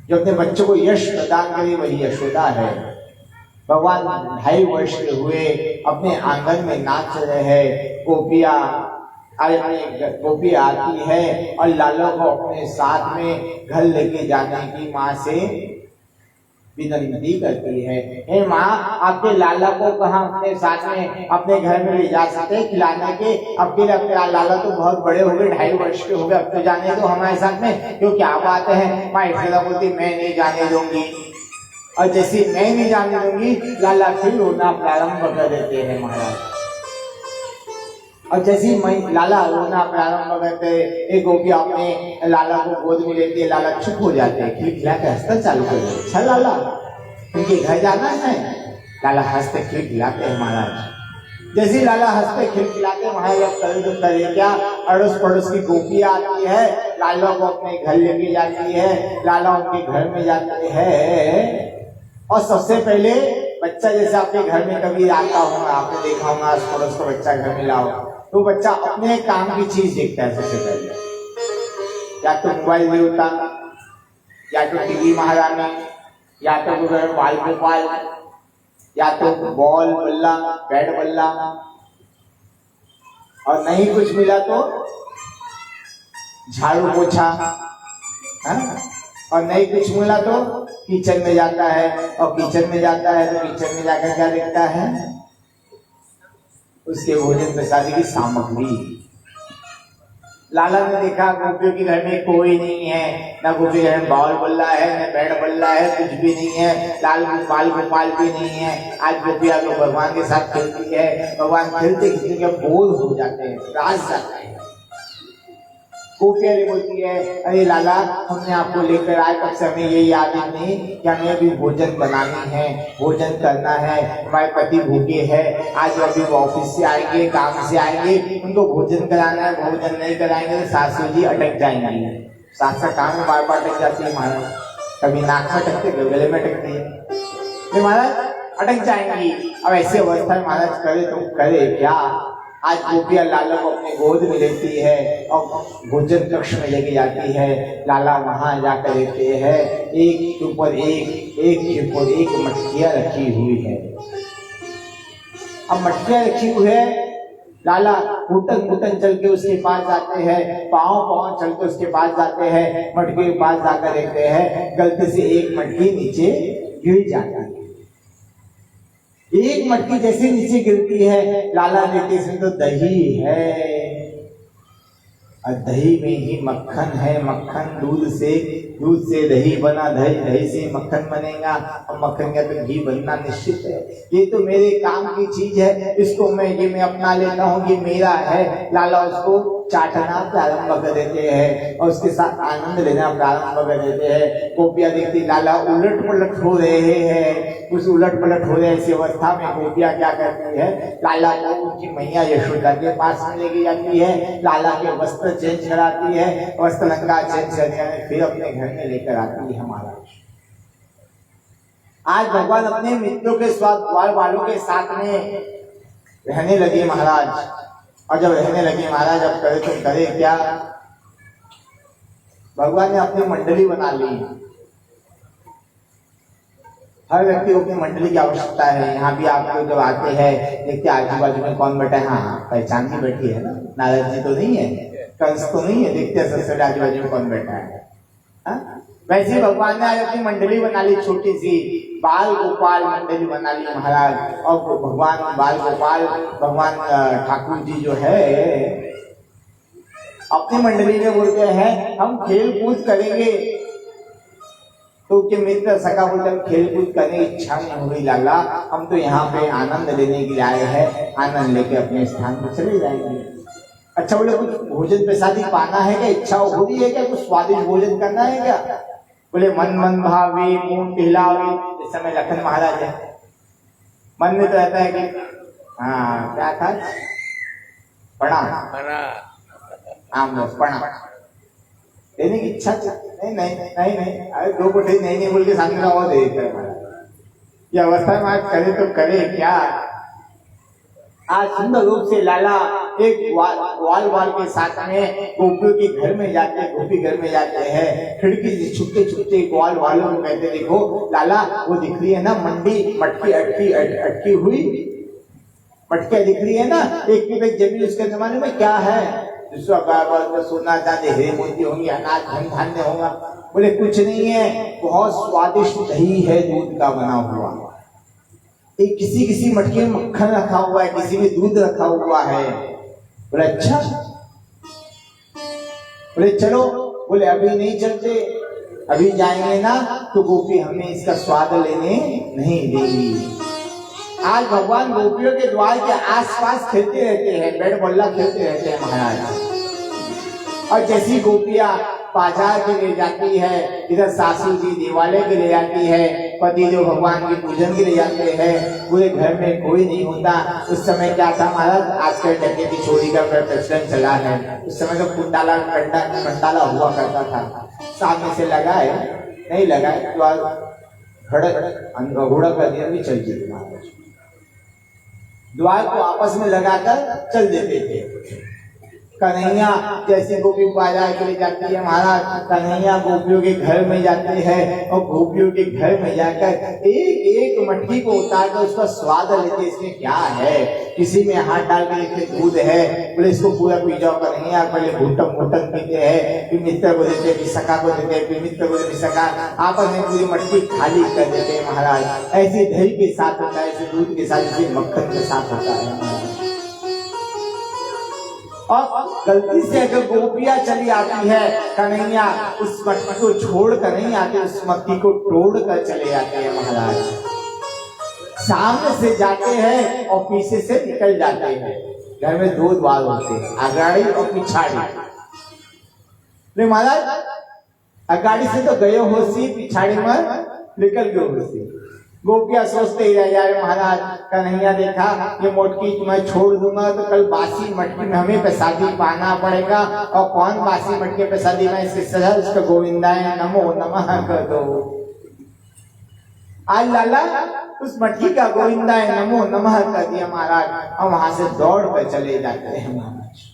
जो अपने बच्चों को यश प्रदान करे वही यशोदा है। भगवान 2.5 वर्ष के हुए, अपने आंगन में नाच रहे हैं। गोपी आती है और लाला को अपने साथ में घर लेके जाने की माँ से विनती करती है। हे माँ, आपके लाला को कहाँ अपने साथ में अपने घर में ले जा सकते खिलाने के? अब अपने लाला तो बहुत बड़े हो गए, 2.5 वर्ष के हो गए, अब तो जाने दो हमारे साथ में। क्यों, क्या बात है? माँ यशोदा बोलती, मैं नहीं जाने दूंगी। और जैसे मैं नहीं जाने दूंगी, लाला फिर रोना प्रारंभ कर देते हैं महाराज। और जैसे ही लाला रोना प्रारंभ करते, एक गोपी अपने लाला को गोद में लेती है, लाला चुप हो जाते हैं, खिलखिला के हंसना चालू कर देते। अच्छा लाला, उनके घर जाना है? लाला हंसते खिलखिलाते हैं महाराज। जैसे लाला हंसते खिलखिलाते महाराज, अब करे तो करे क्या, अड़ोस पड़ोस की गोपी आती है, लाला को अपने घर लेके जाती है। लाला उनके घर में जाते हैं, और सबसे पहले बच्चा, जैसे आपके घर में कभी आता होगा, आपने देखा होगा, आस पड़ोस का बच्चा घर में लाओ, तो बच्चा अपने काम की चीज देखता है सबसे पहले। या तो मोबाइल देवता, या तो टीवी महारानी, या तो बाल गोपाल, या तो बॉल बल्ला, बैट बल्ला, और नहीं कुछ मिला तो झाड़ू पोछा, और नहीं कुछ मिला तो किचन में जाता है, और किचन में जाता है तो किचन में जाकर क्या देखता है, उसके भोजन प्रसादी की सामग्री। लाला ने देखा गोपियों के घर में कोई नहीं है, ना गोपी घर में बाउल बल्ला है, ना बैड बल्ला है, कुछ भी नहीं है, लाल गोपाल गोपाल भी नहीं है। आज गोपियां तो भगवान के साथ खेलती है, भगवान खेलते किसी के बोर हो जाते हैं, रास जाते हैं। गोपियां बोलती है, अरे लाला हमने आपको लेकर आए, तब से हमें ये याद नहीं कि हमें अभी भोजन बनानी है, भोजन करना है, हमारे पति भूखे हैं, आज अभी वो ऑफिस से आएंगे, काम से आएंगे, उनको भोजन कराना है, भोजन नहीं कराएंगे तो सासू जी अटक जाएंगी। सास का काम में बार बार अटक जाती है महाराज, कभी नाक में अटकते, कभी गले में अटकती है, महाराज अटक जाएंगी। अब ऐसी अवस्था में महाराज करे तो करे क्या। आज गोपियां लाला को अपने गोद में लेती है और भोजन कक्ष में लेके जाती है। लाला वहां जाकर देखते हैं एक के ऊपर एक मटकियां रखी हुई है। अब मटकियां रखी हुई है, लाला घुटन चल के उसके पास जाते हैं, पाँव चल के उसके पास जाते हैं, मटके के पास जाकर देखते हैं गलती से एक मटकी नीचे गिर जाती है। एक मटकी जैसे नीचे गिरती है, लाला देखते इसमें तो दही है, और दही में ही मक्खन है, मक्खन दूध से दही बना, दही से मक्खन बनेगा, और मक्खन का तो घी बनना निश्चित है। ये तो मेरे काम की चीज है, इसको मैं अपना लेता हूँ, ये मेरा है। लाला उसको चाटना प्रारंभ कर देते हैं और उसके साथ आनंद लेना प्रारंभ कर देते हैं। गोपियां देखती लाला उलट पलट हो रहे हैं, उस उलट पलट हो रहे ऐसी अवस्था में गोपियां क्या करती है, लाला को उनकी मैया यशोदा के पास में लेके जाती है, लाला के वस्त्र चेंज कराती है, वस्त्र लंका चेंज करके फिर अपने घर में लेकर आती है। महाराज आज भगवान अपने मित्रों के स्वाद वालों के साथ में रहने लगे महाराज, और जब रहने लगे महाराज अब करे तो करे क्या। भगवान ने अपनी मंडली बना ली, हर व्यक्ति को अपनी मंडली की आवश्यकता है। यहाँ भी आप लोग जब आते हैं देखते आजू बाजू में कौन बैठा है, हाँ पहचान की बैठी है ना, नारद जी तो नहीं है, कंस तो नहीं है, देखते हैं सबसे आजू बाजू में कौन बैठा है। वैसे भगवान ने आज अपनी मंडली बना ली, छोटी सी बाल गोपाल मंडली बना ली महाराज। और भगवान बाल गोपाल भगवान ठाकुर जी जो है अपनी मंडली में बोलते हैं हम खेल कूद करेंगे, तो उसके मित्र सखा बोलते हम खेल कूद करने की इच्छा नहीं हो रही लाला, हम तो यहाँ पे आनंद लेने के लिए आए हैं, आनंद लेके अपने स्थान पर चले जाएंगे। अच्छा बोले कुछ भोजन प्रसादी पाना है क्या, इच्छा हो रही है क्या, कुछ स्वादिष्ट भोजन करना है क्या। बोले मन भावे मुंह ढिलावे, इस समय लखन महाराज है, मन में तो रहता है कि हाँ क्या था पढ़ा पढ़ा देने की इच्छा नहीं, अरे दो कोठे नहीं बोल के सामने का और दे देता है महाराज। ये अवस्था में आज करे तो करे क्या। आज सुंदर रूप से लाला एक ग्वाल के साथ में गोपियों के घर में जाते हैं, गोपी घर में जाते हैं, खिड़की से छुपते ग्वाल वालों को कहते देखो लाला वो दिख रही है ना मटकी अटकी हुई मटकियां दिख रही है ना, एक की एक जमीन उसके जमाने में क्या है, सोना चांदी हीरे मोती होंगे, अनाज धन धान्य होगा। बोले कुछ नहीं है, बहुत स्वादिष्ट दही है दूध का बना हुआ, एक किसी मटके में मक्खन रखा हुआ है, किसी में दूध रखा हुआ है। बोले अच्छा, बोले चलो, बोले अभी नहीं चलते, अभी जाएंगे ना तो गोपी हमें इसका स्वाद लेने नहीं देगी। आज भगवान गोपियों के द्वार के आसपास खेलते रहते हैं, बैट बल्ला खेलते रहते हैं महाराज। और जैसी गोपियां बाजार के लिए जाती है, इधर सासू जी दिवाले के लिए जाती है, पति जो भगवान के पूजन के लिए जाते हैं, पूरे घर में कोई नहीं होता। उस समय क्या था महाराज, आजकल डंडे की चोरी का प्रचलन चला है, उस समय तो कंटाला हुआ करता था, सामने से लगाए नहीं लगाए तो घोड़ा का दिया भी चल देते महाराज, द्वार को आपस में लगाकर चल देते थे। कन्हैया जैसे गोपी बाजार के लिए जाती है महाराज, कन्हैया गोपियों के घर में जाती है और गोपियों के घर में जाकर एक एक मटकी को उतार कर उसका स्वाद लेते, इसमें क्या है। किसी में हाथ डाल के देखते दूध है, बोले इसको पूरा पी जाओ। कन्हैया पहले घुटम घुटम पीते हैं, फिर मित्र को देते, फिर सखा को देते, फिर मित्र को देते, सखा आपस में पूरी मटकी खाली कर देते हैं महाराज। ऐसे दही के साथ होता है, ऐसे दूध के साथ, ऐसे मक्खन के साथ होता है। और गलती से अगर गोपियां चली आती है, कन्हैया उस मटकी को छोड़ कर नहीं आते, उस मटकी को तोड़ कर चले जाते हैं महाराज। सामने से जाते हैं और पीछे से निकल जाते हैं। घर में दो द्वार होते हैं, अगाड़ी और पिछाड़ी। नहीं महाराज, अगाड़ी से तो गए होशी, पिछाड़ी में निकल गए होशी। गोपियां सोचते ही रह जाए महाराज। कन्हैया देखा ये मोटकी तुम्हें छोड़ दूंगा तो कल बासी मटकी में हमें प्रसादी पाना पड़ेगा, और कौन बासी मटकी प्रसादी में, इसके सजा उसका गोविंदाय नमो नमः कर दो। आज लाला उस मटकी का गोविंदाय नमो नमः कर दिया महाराज, और वहां से दौड़ कर चले जाते हैं महाराज।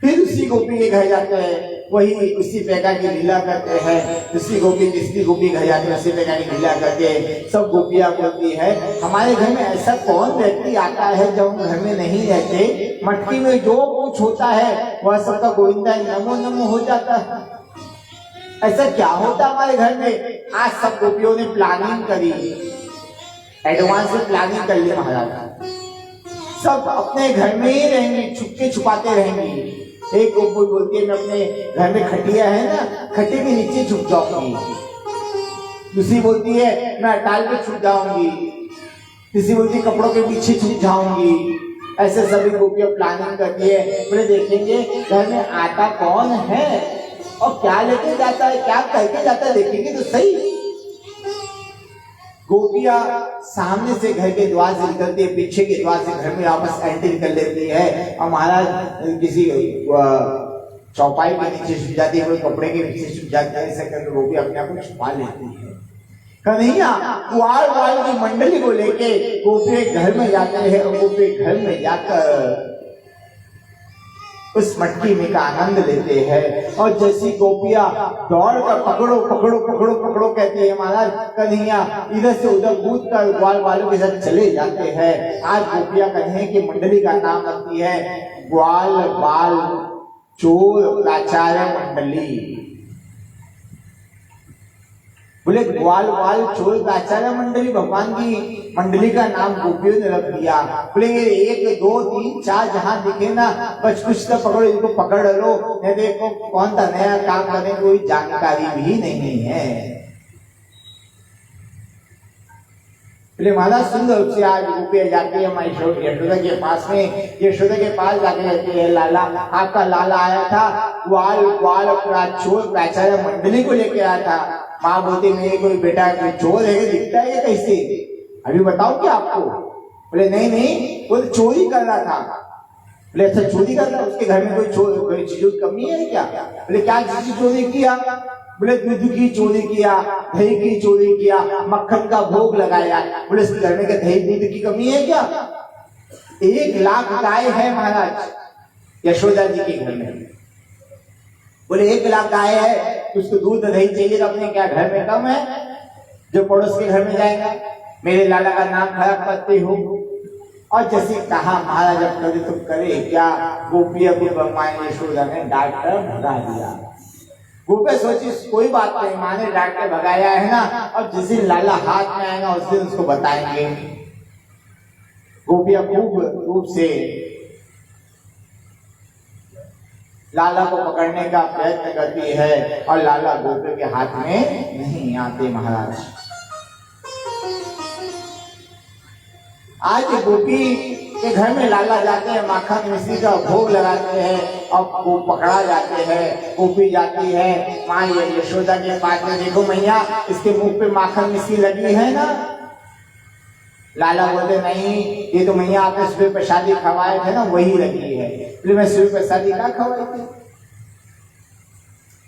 फिर उसी गोपी के घर जाते हैं, वही उसी प्रकार की लीला करते हैं। दूसरी गोपी तीसरी गोपी घर जाते हैं, उसी प्रकार की लीला करते हैं। सब गोपियां बोलती है हमारे घर में ऐसा कौन व्यक्ति आता है जब हम घर में नहीं रहते, मटकी में जो कुछ होता है वह सबका गोविंदा नमो नमो हो जाता है। ऐसा क्या होता हमारे घर में। आज सब गोपियों ने प्लानिंग करी, एडवांस में प्लानिंग कर ली महाराज। सब अपने घर में ही रहेंगी, छुपके छुपाते रहेंगी। एक गोपी बोलती है मैं अपने घर में खटिया है ना, खटिया के नीचे छुप जाऊंगी। दूसरी बोलती है मैं अटाल पे छुप जाऊंगी। तीसरी बोलती कपड़ों के पीछे छुप जाऊंगी। ऐसे सभी गोपियां प्लानिंग करती है। बोले देखेंगे घर में आता कौन है और क्या लेके जाता है, क्या करके जाता है, देखेंगे तो सही। गोपियां सामने से घर के द्वार से निकलती है, पीछे के द्वार से घर में वापस एंट्री कर लेती है। और महाराज किसी चौपाई के नीचे छुप जाती है, कोई कपड़े के पीछे छुप जाती है। ऐसा करके गोपी अपने आप को छुपा लेती है। कन्हैया ग्वाल वाल की मंडली को लेके गोपी घर में जाते हैं, और गोपी घर में जाकर उस मटकी में का आनंद लेते हैं। और जैसी गोपियां दौड़ कर पकड़ो पकड़ो पकड़ो पकड़ो कहती है महाराज, कन्हैया इधर से उधर कूद कर ग्वाल वालों के साथ चले जाते हैं। आज गोपियां कन्हैया की मंडली का नाम रखती है ग्वाल बाल चोर प्राचार्य मंडली। बोले ग्वाल बाल चोर प्राचार्य मंडली, भगवान की मंडली का नाम गोपियों ने रख दिया। बोले 1 2 3 4 जहां दिखे ना बस कुछ तो पकड़ो, इनको पकड़ लो, नहीं देखो कौन सा नया काम करने की कोई जानकारी भी नहीं है। बोले महाराज सुंदर रूप से आज गोपियां जाती है माँ यशोदा के पास में। यशोदा के पास जाके रहती है लाला आपका लाला आया था, ग्वाल ग्वाल चोर प्राचार्य मंडली को लेके आया था। माँ बोलती मेरे कोई बेटा कोई चोर है, दिखता है कैसे, अभी बताओ क्या आपको। बोले नहीं नहीं वो तो चोरी कर रहा था। बोले अच्छा चोरी कर रहा, उसके घर में कोई चीजों की कमी है क्या। बोले क्या चीज चोरी किया। बोले दूध की चोरी किया, दही की चोरी किया, मक्खन का भोग लगाया। बोले इसके घर में क्या दही दूध की कमी है क्या। 1 लाख गाय है महाराज यशोदा जी के घर में। बोले 1 लाख गाय है, उसको दूध दही चाहिए तो अपने क्या घर में कम है जो पड़ोस के घर में जाएगा। मेरे लाला का नाम खराब करते हो। और जैसे कहा महाराज अब करे तो करे क्या, गोपिया को माँ यशोदा ने डांट कर भगा दिया। गोपिया सोची कोई बात नहीं, माँ ने डांट कर भगाया है ना, अब जिस दिन लाला हाथ में आएगा उस दिन उसको बताएंगे। गोपिया खूब रूप से लाला को पकड़ने का प्रयत्न करती है, और लाला गोपियों के हाथ में नहीं आते महाराज। आज गोपी के घर में लाला जाते हैं, माखन मिश्री का भोग लगाते हैं, और वो पकड़ा जाते हैं। गोपी जाती है माँ यशोदा के पास में, देखो मैया इसके मुंह पे माखन मिश्री लगी है ना। लाला बोलते नहीं ये तो मैया आपने सुबह प्रसादी खवाए थे ना वही लगी है। बोले मैं सुबह प्रसादी क्या खवाई थी।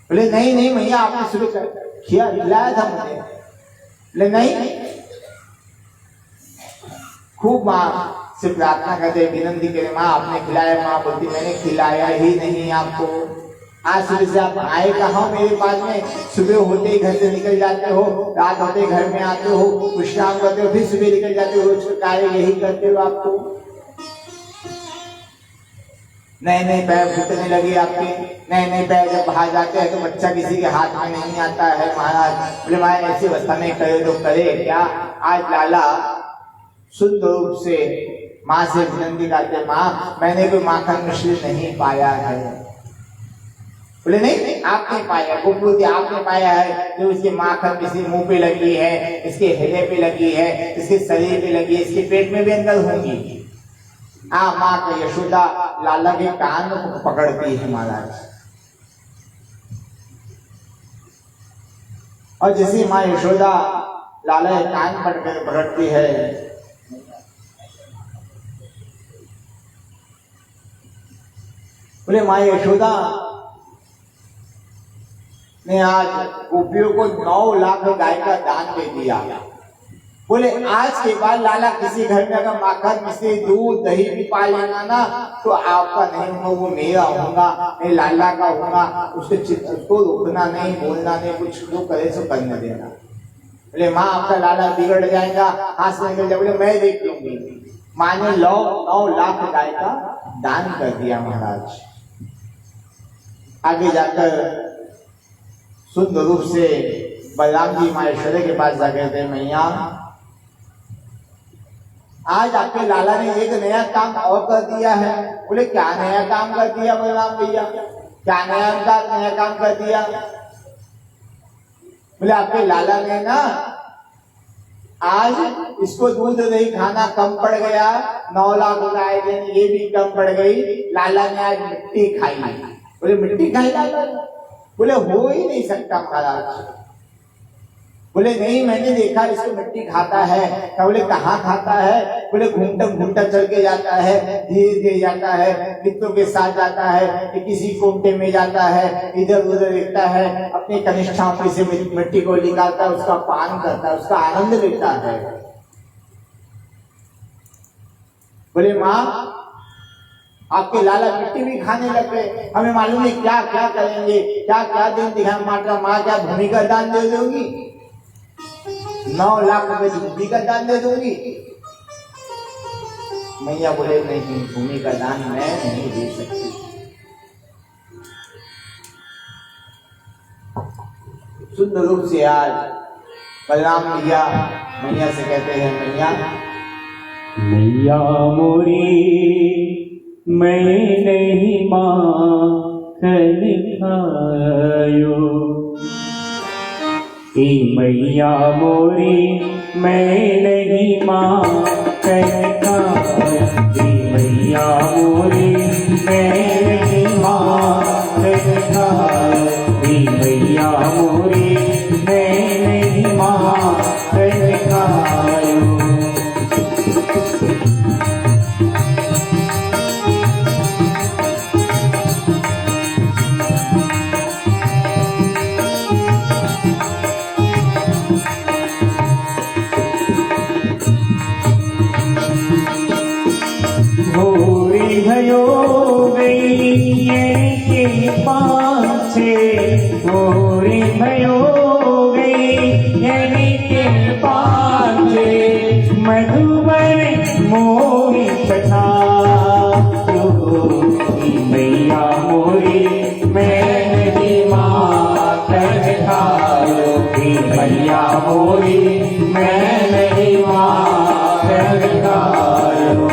बोले नहीं नहीं मैया आपने सुबह खिलाया था मुझे। बोले नहीं, खूब माँ से प्रार्थना करते, विनंती करे, माँ आपने खिलाया? माँ बोलती मैंने खिलाया ही नहीं आपको। आज सुबह से आप आए कहाँ मेरे पास में? सुबह होते ही घर से निकल जाते हो, रात होते ही घर में आते हो, विश्राम करते हो, फिर सुबह निकल जाते हो, रोज का कार्य यही करते हो आप तो। नए नए पैर फूटने लगे आपके, नए नए पैर जब बाहर जाते हैं तो बच्चा किसी के हाथ में नहीं आता है महाराज। बोले महाराज ऐसी अवस्था में करे तो करे क्या? आज लाला शुद्ध रूप से माँ से विनंती करते, माँ मैंने कोई माखन मिश्री नहीं पाया है। बोले नहीं आपने पाया, गुप्त आपने पाया है, जो इसके माखन किसी मुंह पे लगी है, इसके हृदय पे लगी है, इसके शरीर पे लगी है, इसके पेट में भी अंदर होंगी। माँ को यशोदा लाला के कान को पकड़ती है महाराज, और जैसे माँ यशोदा लाला के कान पकड़ती है, बोले माँ यशोदा ने आज गोपियों को 9 लाख गाय का दान दे दिया। बोले आज के बाद लाला किसी घर में अगर माखन मिश्री दूध दही भी पा लेना ना तो आपका नहीं होगा, वो मेरा होगा, मैं लाला का होगा। उसको रोकना नहीं, बोलना नहीं, कुछ जो करे सो करने देना। बोले माँ आपका लाला बिगड़ जाएगा, हाथ से निकल जाए। बोले मैं देख लूंगी। माँ ने 9 लाख गाय का दान कर दिया महाराज। आगे जाकर शुद्ध रूप से बलराम जी माँ यशोदा के पास जाकर थे, मैया आज आपके लाला ने एक नया काम और कर दिया है। बोले क्या नया काम कर दिया बलराम भैया? क्या नया काम कर दिया? बोले आपके लाला ने ना आज इसको दूध दही खाना कम पड़ गया, 9 लाख गाय देनी ये भी कम पड़ गई, लाला ने आज मिट्टी खाई। बोले मिट्टी खाई लाला? बोले हो ही नहीं सकता महाराज। बोले नहीं मैंने देखा इसको मिट्टी खाता है। बोले कहाँ खाता है? बोले घूमता चल के जाता है, धीरे धीरे जाता है, मित्रों के साथ जाता है, किसी कोमटे में जाता है, इधर उधर देखता है, अपने कनिष्ठाओं में से मिट्टी को निकालता है, उसका पान करता है, उसका आनंद लेता है। बोले माँ आपके लाला मिट्टी भी खाने लग गए, हमें मालूम है क्या क्या करेंगे, क्या क्या दिन दिखाएं। माँ क्या भूमि का दान दे दोगी? 9 लाख रुपए भूमि का दान दे दूंगी? मैया बोले नहीं, भूमि का दान मैं नहीं दे सकती। शुद्ध रूप से आज बलराम भैया मैया से कहते हैं, मैया मोरी मैं नहीं माखन खायो, मैया मोरी मैं नहीं माखन खायो, मैया मोरी मैं नहीं माखन खायो, मैया मोरी मैं नहीं माखन खायो। भयो गई के पाछे, गोरी भयो गई के पाछे, मधुबर मोरी कथा मैया मोरी मैं नहीं माखन खायो, मैया मोरी मैं नहीं माखन खायो।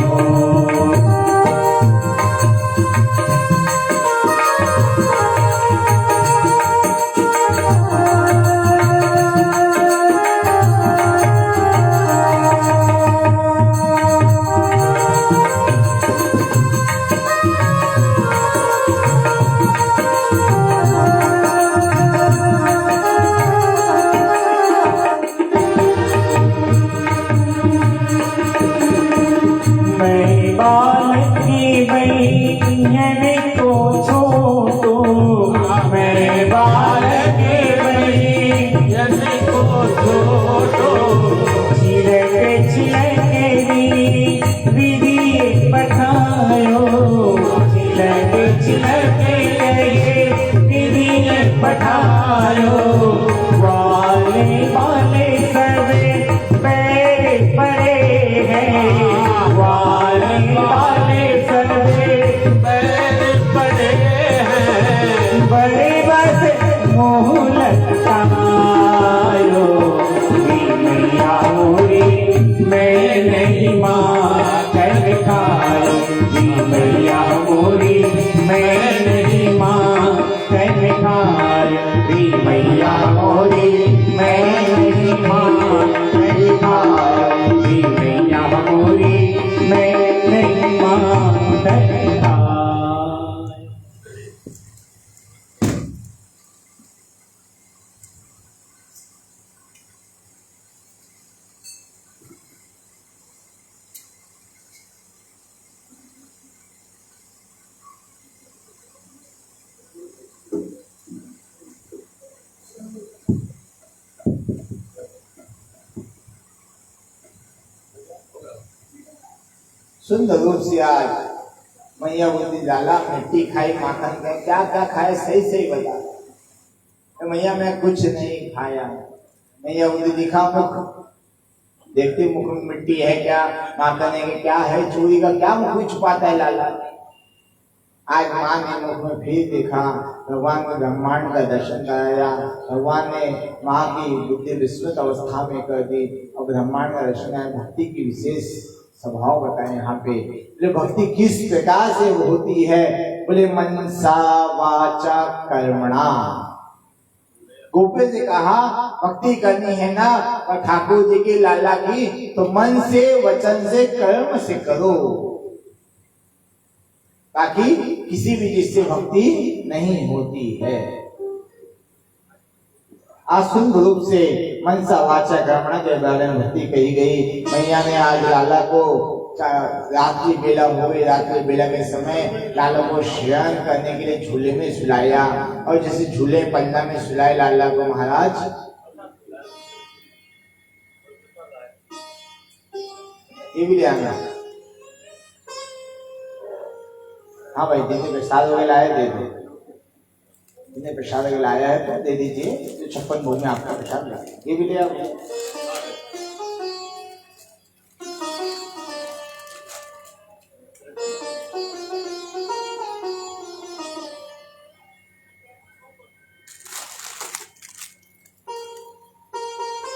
सुंदर रूप से आज मैया बोलती लाला मिट्टी खाई माखन खाई, क्या क्या खाए सही सही बता। तो मैया मैं कुछ नहीं खाया। मैया बोलती दिखा मुख, देखते मुख में मिट्टी है क्या, माखन है क्या है, चूड़ी का क्या मुख में छुपाता है लाला। आज माँ ने मुख में फिर देखा, भगवान को ब्रह्मांड का दर्शन कराया। भगवान ने माँ की बुद्धि विस्मृत अवस्था में कर दी और ब्रह्मांड का दर्शन कराया। भक्ति की विशेष स्वभाव बताए यहाँ पे। बोले भक्ति किस प्रकार से होती है, बोले मनसा वाचा कर्मणा। गोपे से कहा भक्ति करनी है ना और ठाकुर जी की लाला की, तो मन से वचन से कर्म से करो, ताकि किसी भी चीज से भक्ति नहीं होती है। आसुंद रूप से मनसा वाचा कर्मणा के बारे में भक्ति कही गई। मैया ने आज लाला को रात्रि बेला हो गई, रात्रि बेला के समय लाला को शयन करने के लिए झूले में सुलाया, और जैसे झूले पन्ना में सुलाए लाला को महाराज, ये भी ले आना। हाँ भाई, जिन्हें प्रसाद वगैरह लाया दे दो, जिन्हें प्रसाद वगैरह लाया है तो दे दीजिए। जो 56 भोग में आपका प्रसाद लाए, ये भी ले आओ।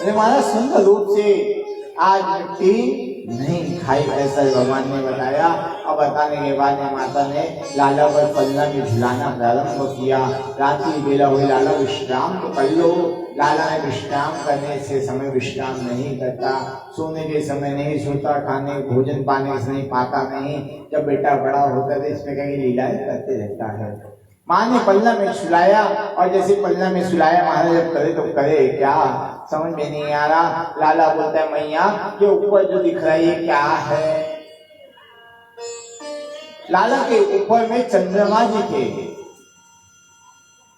अरे महाराज सुंदर रूप से आज मिट्टी नहीं खाई, ऐसा भगवान ने बताया। और बताने के बाद माता ने लाला पर पन्ना में झुलाना प्रारंभ किया। रात्रि बेला हुई, लाला विश्राम तो कर लो। लाला ने विश्राम करने से समय विश्राम नहीं करता, सोने के समय नहीं सोता, खाने भोजन पाने से नहीं पाता नहीं। जब बेटा बड़ा होता है इसमें कहीं लीलाएं करते रहता है। माँ ने पन्ना में सुलाया, और जैसे पन्ना में सुलाया महाराज जब करे तो करे क्या, समझ में नहीं आ रहा। लाला बोलता है मैया के ऊपर जो दिख रहा है ये क्या है। लाला के ऊपर में चंद्रमा जी थे।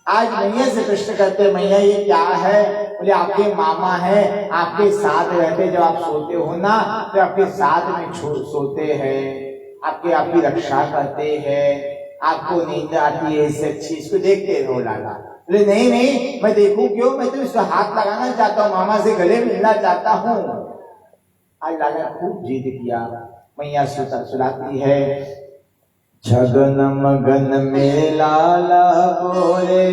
आज मैया से प्रश्न करते मैया ये क्या है। बोले आपके मामा है, आपके साथ रहते, जब आप सोते हो ना तो आपके साथ में सोते हैं, आपकी रक्षा करते हैं, आपको नींद आती है, इससे अच्छी इसको देखते रहो। लाला बोले नहीं नहीं, मैं देखूं क्यों, मैं तो इसको हाथ लगाना चाहता हूँ, मामा से गले मिलना चाहता हूँ। आज लाला खूब जिद किया। मैया सुलाती है, छगन मगन मेरे लाला बोले,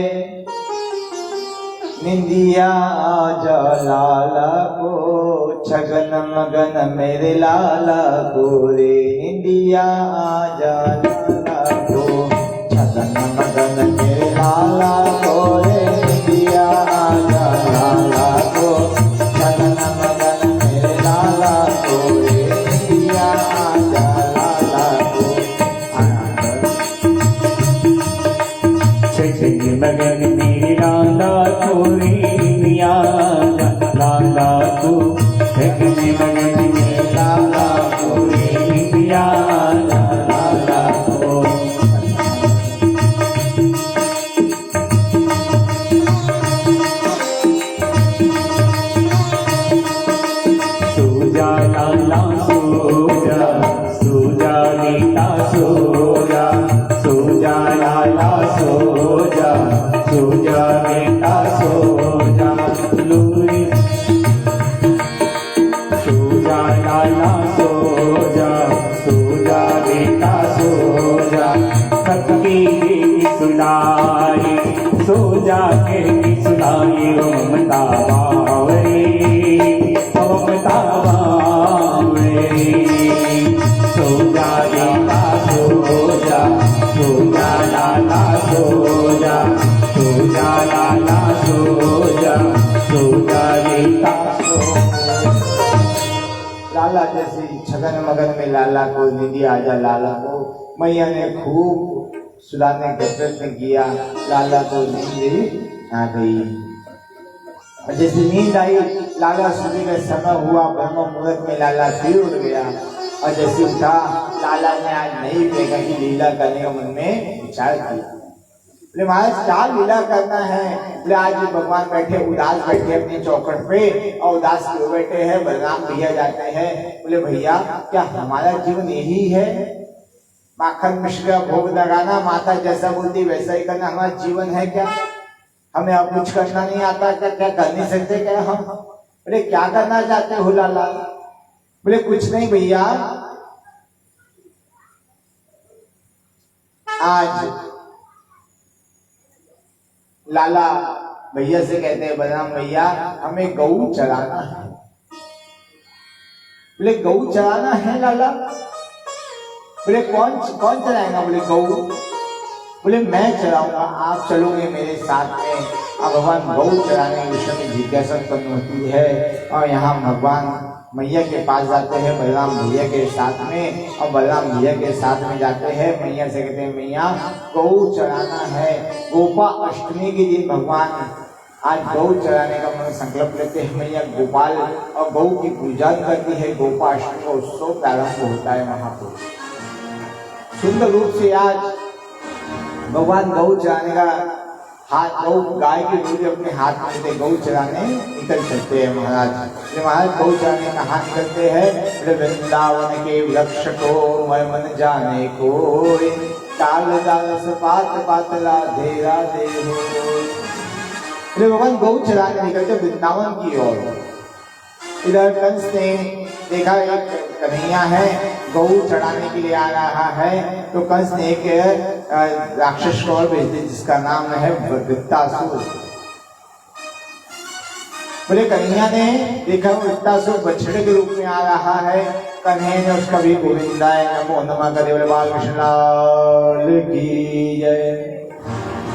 निंदिया आजा लाला को। छगन मगन मेरे लाला बोले, निंदिया आजा लाला को। छगन मगन मेरे लाला बोले, निंदिया आजा लाला को। छगन मगन मेरे लाला बोले, निंदिया आजा लाला को। छगन मगन मेरे लाला को, निंदिया आजा लाला को। छगन मगन मेरे लाला को, निंदिया आजा लाला को। सोजा लाला सोजा, सोजा बेटा सोजा, सोजा लाला सोजा, सोजा बेटा सोजा। लोरी सोजा लाला सोजा, सोजा बेटा सोजा। सबकी सुनाई सोजा के सुनाई, ममता बावरी ममता बावरी। सोजा बेटा सोजा, सोजा लाला सोजा, सोजा लाला सोजा, सोजा बेटा सोजा। लाला जैसे छगन मगन में लाला को, निधि आजा लाला को। मैया ने खूब सुलाने का प्रयत्न किया, लाला को नींद आ गई। और जैसे नींद आई, लाला सोने का समय हुआ, ब्रह्म मुहूर्त में लाला फिर उठ गया। और जैसे उठा, लाला ने आज नहीं देखा कि लीला करने का मन में विचार किया। बोले महाराज क्या लीला करना है? बोले आज भगवान बैठे उदास बैठे अपनी चौखट पे और उदास क्यों बैठे हैं? बलराम भैया जाते हैं। बोले भैया क्या हमारा जीवन यही है? माखन मिश्र भोग लगाना, माता जैसा बोलती वैसा ही करना हमारा जीवन है क्या? हमें अब कुछ करना नहीं आता क्या? क्या कर नहीं सकते क्या हम? बोले क्या करना चाहते हो लाला? बोले कुछ नहीं भैया, आज लाला भैया से कहते हैं बलराम भैया हमें गऊ चराना है। बोले गऊ चराना है लाला? बोले कौन कौन चलाएगा? बोले गऊ। बोले मैं चलाऊंगा, आप चलोगे मेरे साथ में। अब भगवान गऊ चराने के विषय में जिज्ञासा उत्पन्न होती है और यहाँ भगवान मैया के पास जाते हैं बलराम भैया के साथ में। और बलराम भैया के साथ में जाते हैं, मैया से कहते हैं मैया गऊ चराना है। गोपा अष्टमी के दिन भगवान आज गऊ चराने का मन संकल्प लेते हैं। मैया गोपाल और गऊ की पूजा करती है। गोपा अष्टमी का उत्सव प्रारंभ होता है वहां पर। सुंदर रूप से आज भगवान गऊ चराने का हाथ, गऊ गाय की दूध अपने हाथ में लेते गऊ चराने निकल चलते हैं महाराज। महाराज गऊ चराने कहाँ निकलते हैं? वृंदावन के वृक्ष को मैं मन जाने को, ताल दास पात पात राधे राधे हो। भगवान गऊ चराने निकलते वृंदावन की ओर। इधर कंस ने देखा एक कन्हैया है गऊ चढ़ाने के लिए आ रहा है, तो कंस ने एक राक्षस को और भेज दिया जिसका नाम है वृत्तासुर। बोले कन्हैया ने देखा वृत्तासुर बछड़े के रूप में आ रहा है। कन्हैया ने उसका भी गोविंदाय नमो नमः करे। बोले बाल कृष्ण लाल की जय।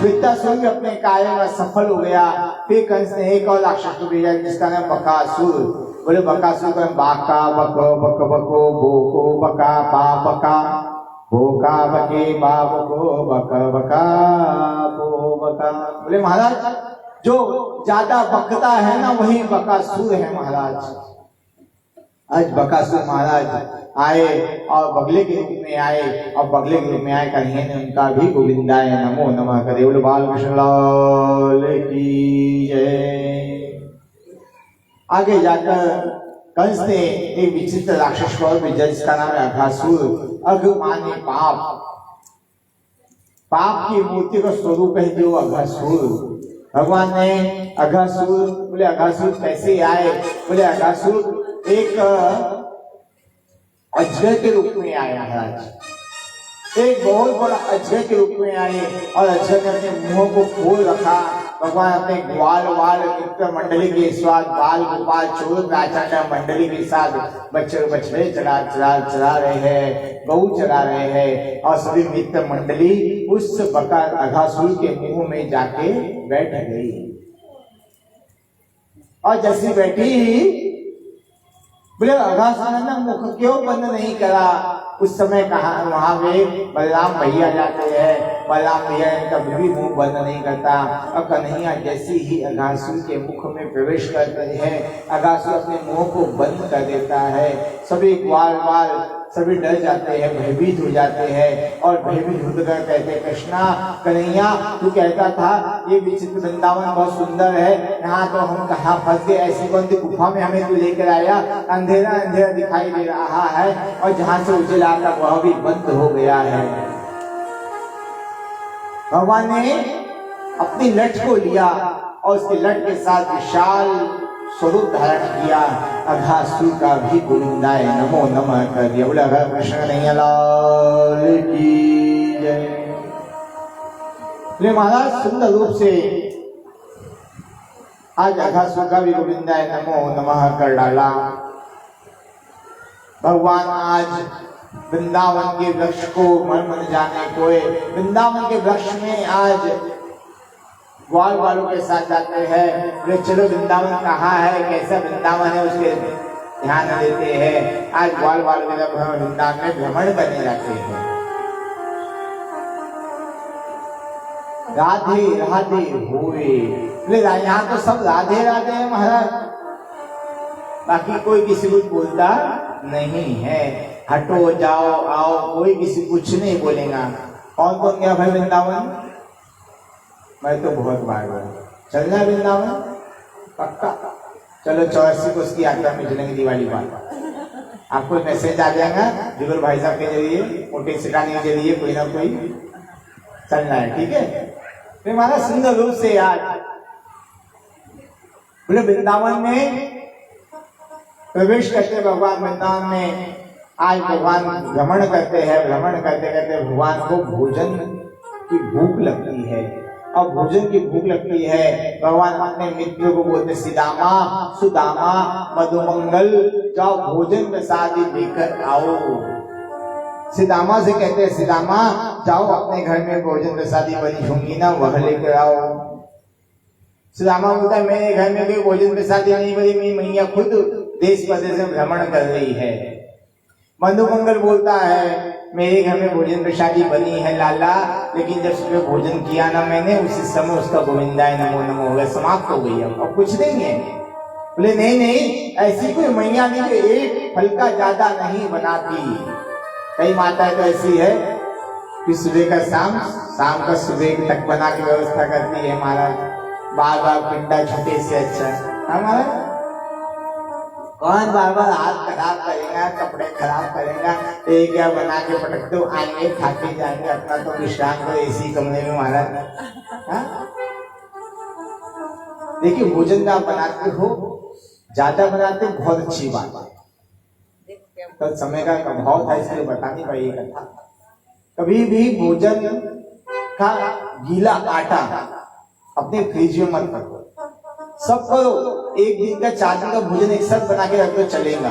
वृत्तासुर भी अपने कार्य में सफल हो गया। फिर कंस ने एक और राक्षस को भेजा जिसका नाम बकासुर। बोले बकासुर को बाका बको बक बको बोको बका बा बका बोका बके बाबको बक बका बो बका। बोले महाराज जो ज्यादा बकता है ना वही बकासुर है महाराज। आज बकासुर महाराज आए और बगले के रूप में आए, और बगले के रूप में आए कन्हैया ने उनका भी गोविंदाय नमो नमः करे। बोले बाल कृष्ण लाल की जय। आगे जाकर कंस ने एक विचित्र राक्षस को भेजा जिसका नाम है अघासुर। अघ माने पाप, पाप की मूर्ति का स्वरूप है जो अघासुर। भगवान ने अघासुर, बोले अघासुर कैसे आए? बोले अघासुर एक अजगर के रूप में आया महाराज। एक बहुत बड़ा अजगर के रूप में आए और अजगर ने अपने मुंह को खोल रखा। भगवान अपने ग्वाल वाल मित्र मंडली के स्वाद बाल गोपाल चोर प्राचार्य मंडली के साथ बछड़े चरा रहे हैं, गऊ चरा रहे हैं। और सभी मित्र मंडली उस बकार अघासुर के मुंह में जाके बैठ गई। और जैसी बैठी बोले अघासुर ने मुख क्यों बंद नहीं करा? उस समय कहा वहां पे बलराम भैया जाते हैं। बलराम भैया कभी भी मुंह बंद नहीं करता। और कन्हैया जैसे ही अघासुर के मुख में प्रवेश करते हैं अघासुर अपने मुंह को बंद कर देता है। सभी ग्वाल वाल सभी डर जाते हैं, भयभीत हो जाते हैं और भयभीत होकर कहते हैं कृष्णा कन्हैया तू कहता था ये विचित्र वृंदावन बहुत सुंदर है, यहाँ तो हम कहाँ फंस गए, ऐसी कौन सी गुफा में हमें तू लेकर आया? अंधेरा अंधेरा दिखाई दे रहा है और जहाँ से उजला था वह भी बंद हो गया है। भगवान ने अपनी लठ को लिया और उसके लठ के साथ विशाल स्वरूप धारण किया। अघासुर का भी गोविंदाय नमो नमः कर दिया। बोला कृष्ण कन्हैया लाल की जय। महाराज सुंदर रूप से आज अघासुर का भी गोविंदाय नमो नमः कर डाला। भगवान आज वृंदावन के वृक्ष को मन जाने कोई, वृंदावन के वृक्ष में आज ग्वाल वालों के साथ जाते हैं। बोले चलो वृंदावन कहाँ है, कैसा वृंदावन है उसके ध्यान देते हैं। आज ग्वाल वालों के वृंदावन में भ्रमण करने जाते हैं। राधे राधे होए। बोले यहाँ तो सब राधे राधे है महाराज, बाकी कोई किसी को बोलता नहीं है। हटो जाओ आओ कोई किसी कुछ नहीं बोलेगा। कौन कौन गया भाई वृंदावन? मैं तो बहुत बार गया। चलना है वृंदावन पक्का। चलो 84 को उसकी यात्रा में चलेंगे दिवाली बाद। आपको मैसेज आ जाएगा जुगल भाई साहब के जरिए, मोटे सिटाने के जरिए, कोई ना कोई चलना है, ठीक है। तो हमारा सुंदर रूप से याद बोले वृंदावन में प्रवेश करते भगवान वृंदावन में। आज भगवान भ्रमण करते हैं, भ्रमण करते करते भगवान को भोजन की भूख लगती है। और भोजन की भूख लगती है, भगवान अपने मित्रों को बोलते सुदामा सुदामा मधुमंगल जाओ भोजन प्रसादी लेकर आओ। सुदामा से कहते हैं सुदामा जाओ अपने घर में भोजन प्रसादी बनी होंगी ना, वह लेकर आओ। सुदामा बोलता है मेरे घर में कोई भोजन प्रसादी नहीं बनी, मेरी मैया खुद देश प्रदेश में भ्रमण कर रही है। मधुमंगल बोलता है मेरे घर में भोजन प्रसादी बनी है लाला, लेकिन जब सुबह भोजन किया ना मैंने, उसी समय उसका गोविंदाय नमो नमो हो गया, समाप्त हो गई। अब कुछ नहीं है। बोले नहीं नहीं, ऐसी कोई मैया नहीं जो एक फल का ज्यादा नहीं बनाती। कई माताएं तो ऐसी है कि सुबह का शाम, शाम का सुबह तक बना के व्यवस्था करती है। महाराज बार बार पिंडा छूटे से अच्छा हमारा कौन बार बार हाथ खराब करेगा, कपड़े खराब करेगा, एक क्या बना के पटक दो, आएंगे खा के जाएंगे, अपना तो विश्राम करो इसी कमरे में महाराज। देखिए भोजन आप बनाते हो, ज्यादा बनाते हो बहुत अच्छी बात है। कल समय का अभाव था इसलिए बता नहीं पाई कथा। कभी भी भोजन का गीला आटा अपने फ्रिज में मत रखो, सब करो। एक दिन का 4 दिन का भोजन एक साथ बना के रख दो, चलेगा,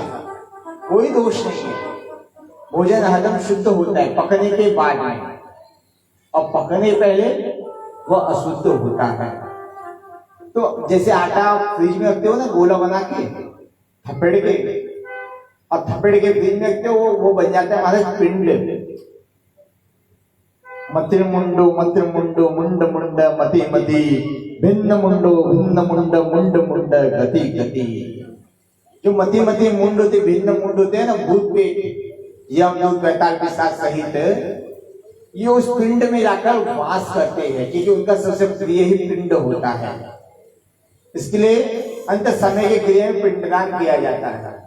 कोई दोष नहीं है। भोजन हजम शुद्ध होता है पकने के बाद में, और पकने पहले वह अशुद्ध होता है। तो जैसे आटा फ्रिज में रखते हो ना गोला बना के थपेड़ के, और थपेड़ के फ्रिज में रखते हो, वो बन जाता है हमारा पिंड। मतिर्मुंडो मतिर्मुंडो मुंड मुंड मति मति भिन्न मुंडो भिन्न मुंड मुंड मुंड गति गति। जो मति मति मुंड होते, भिन्न मुंड होते हैं ना, भूत पेट यम योग बैताल के साथ सहित, ये उस पिंड में जाकर वास करते हैं, क्योंकि उनका सबसे प्रिय ही पिंड होता है। इसके लिए अंत समय के क्रिया में पिंडदान किया जाता है।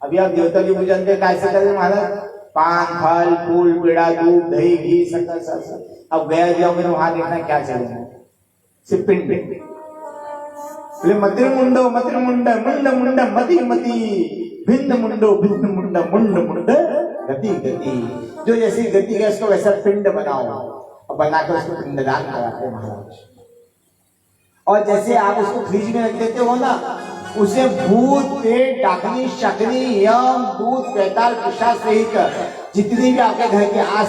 अभी आप देवता की पूजन के कैसे करें महाराज, पान फल फूल पेड़ा दूध दही घी शक्कर सब। अब गया जाओगे तो वहां देखना क्या चलेगा, सिर्फ पिंड। मतिर्मुंडो मतिर्मुंड मुंड मुंड मति मति भिन्न मुंडो भिन्न मुंड मुंड मुंड गति गति। जो जैसी गति है उसको वैसा पिंड बनाओ, और बनाकर उसको पिंडदान कराते हैं महाराज। और जैसे आप उसको फ्रिज में रख देते हो ना, उसे भूत पेट डाकनी शकनी यम दूत पैताल पिशाच सहित जितनी भी आपके घर के आस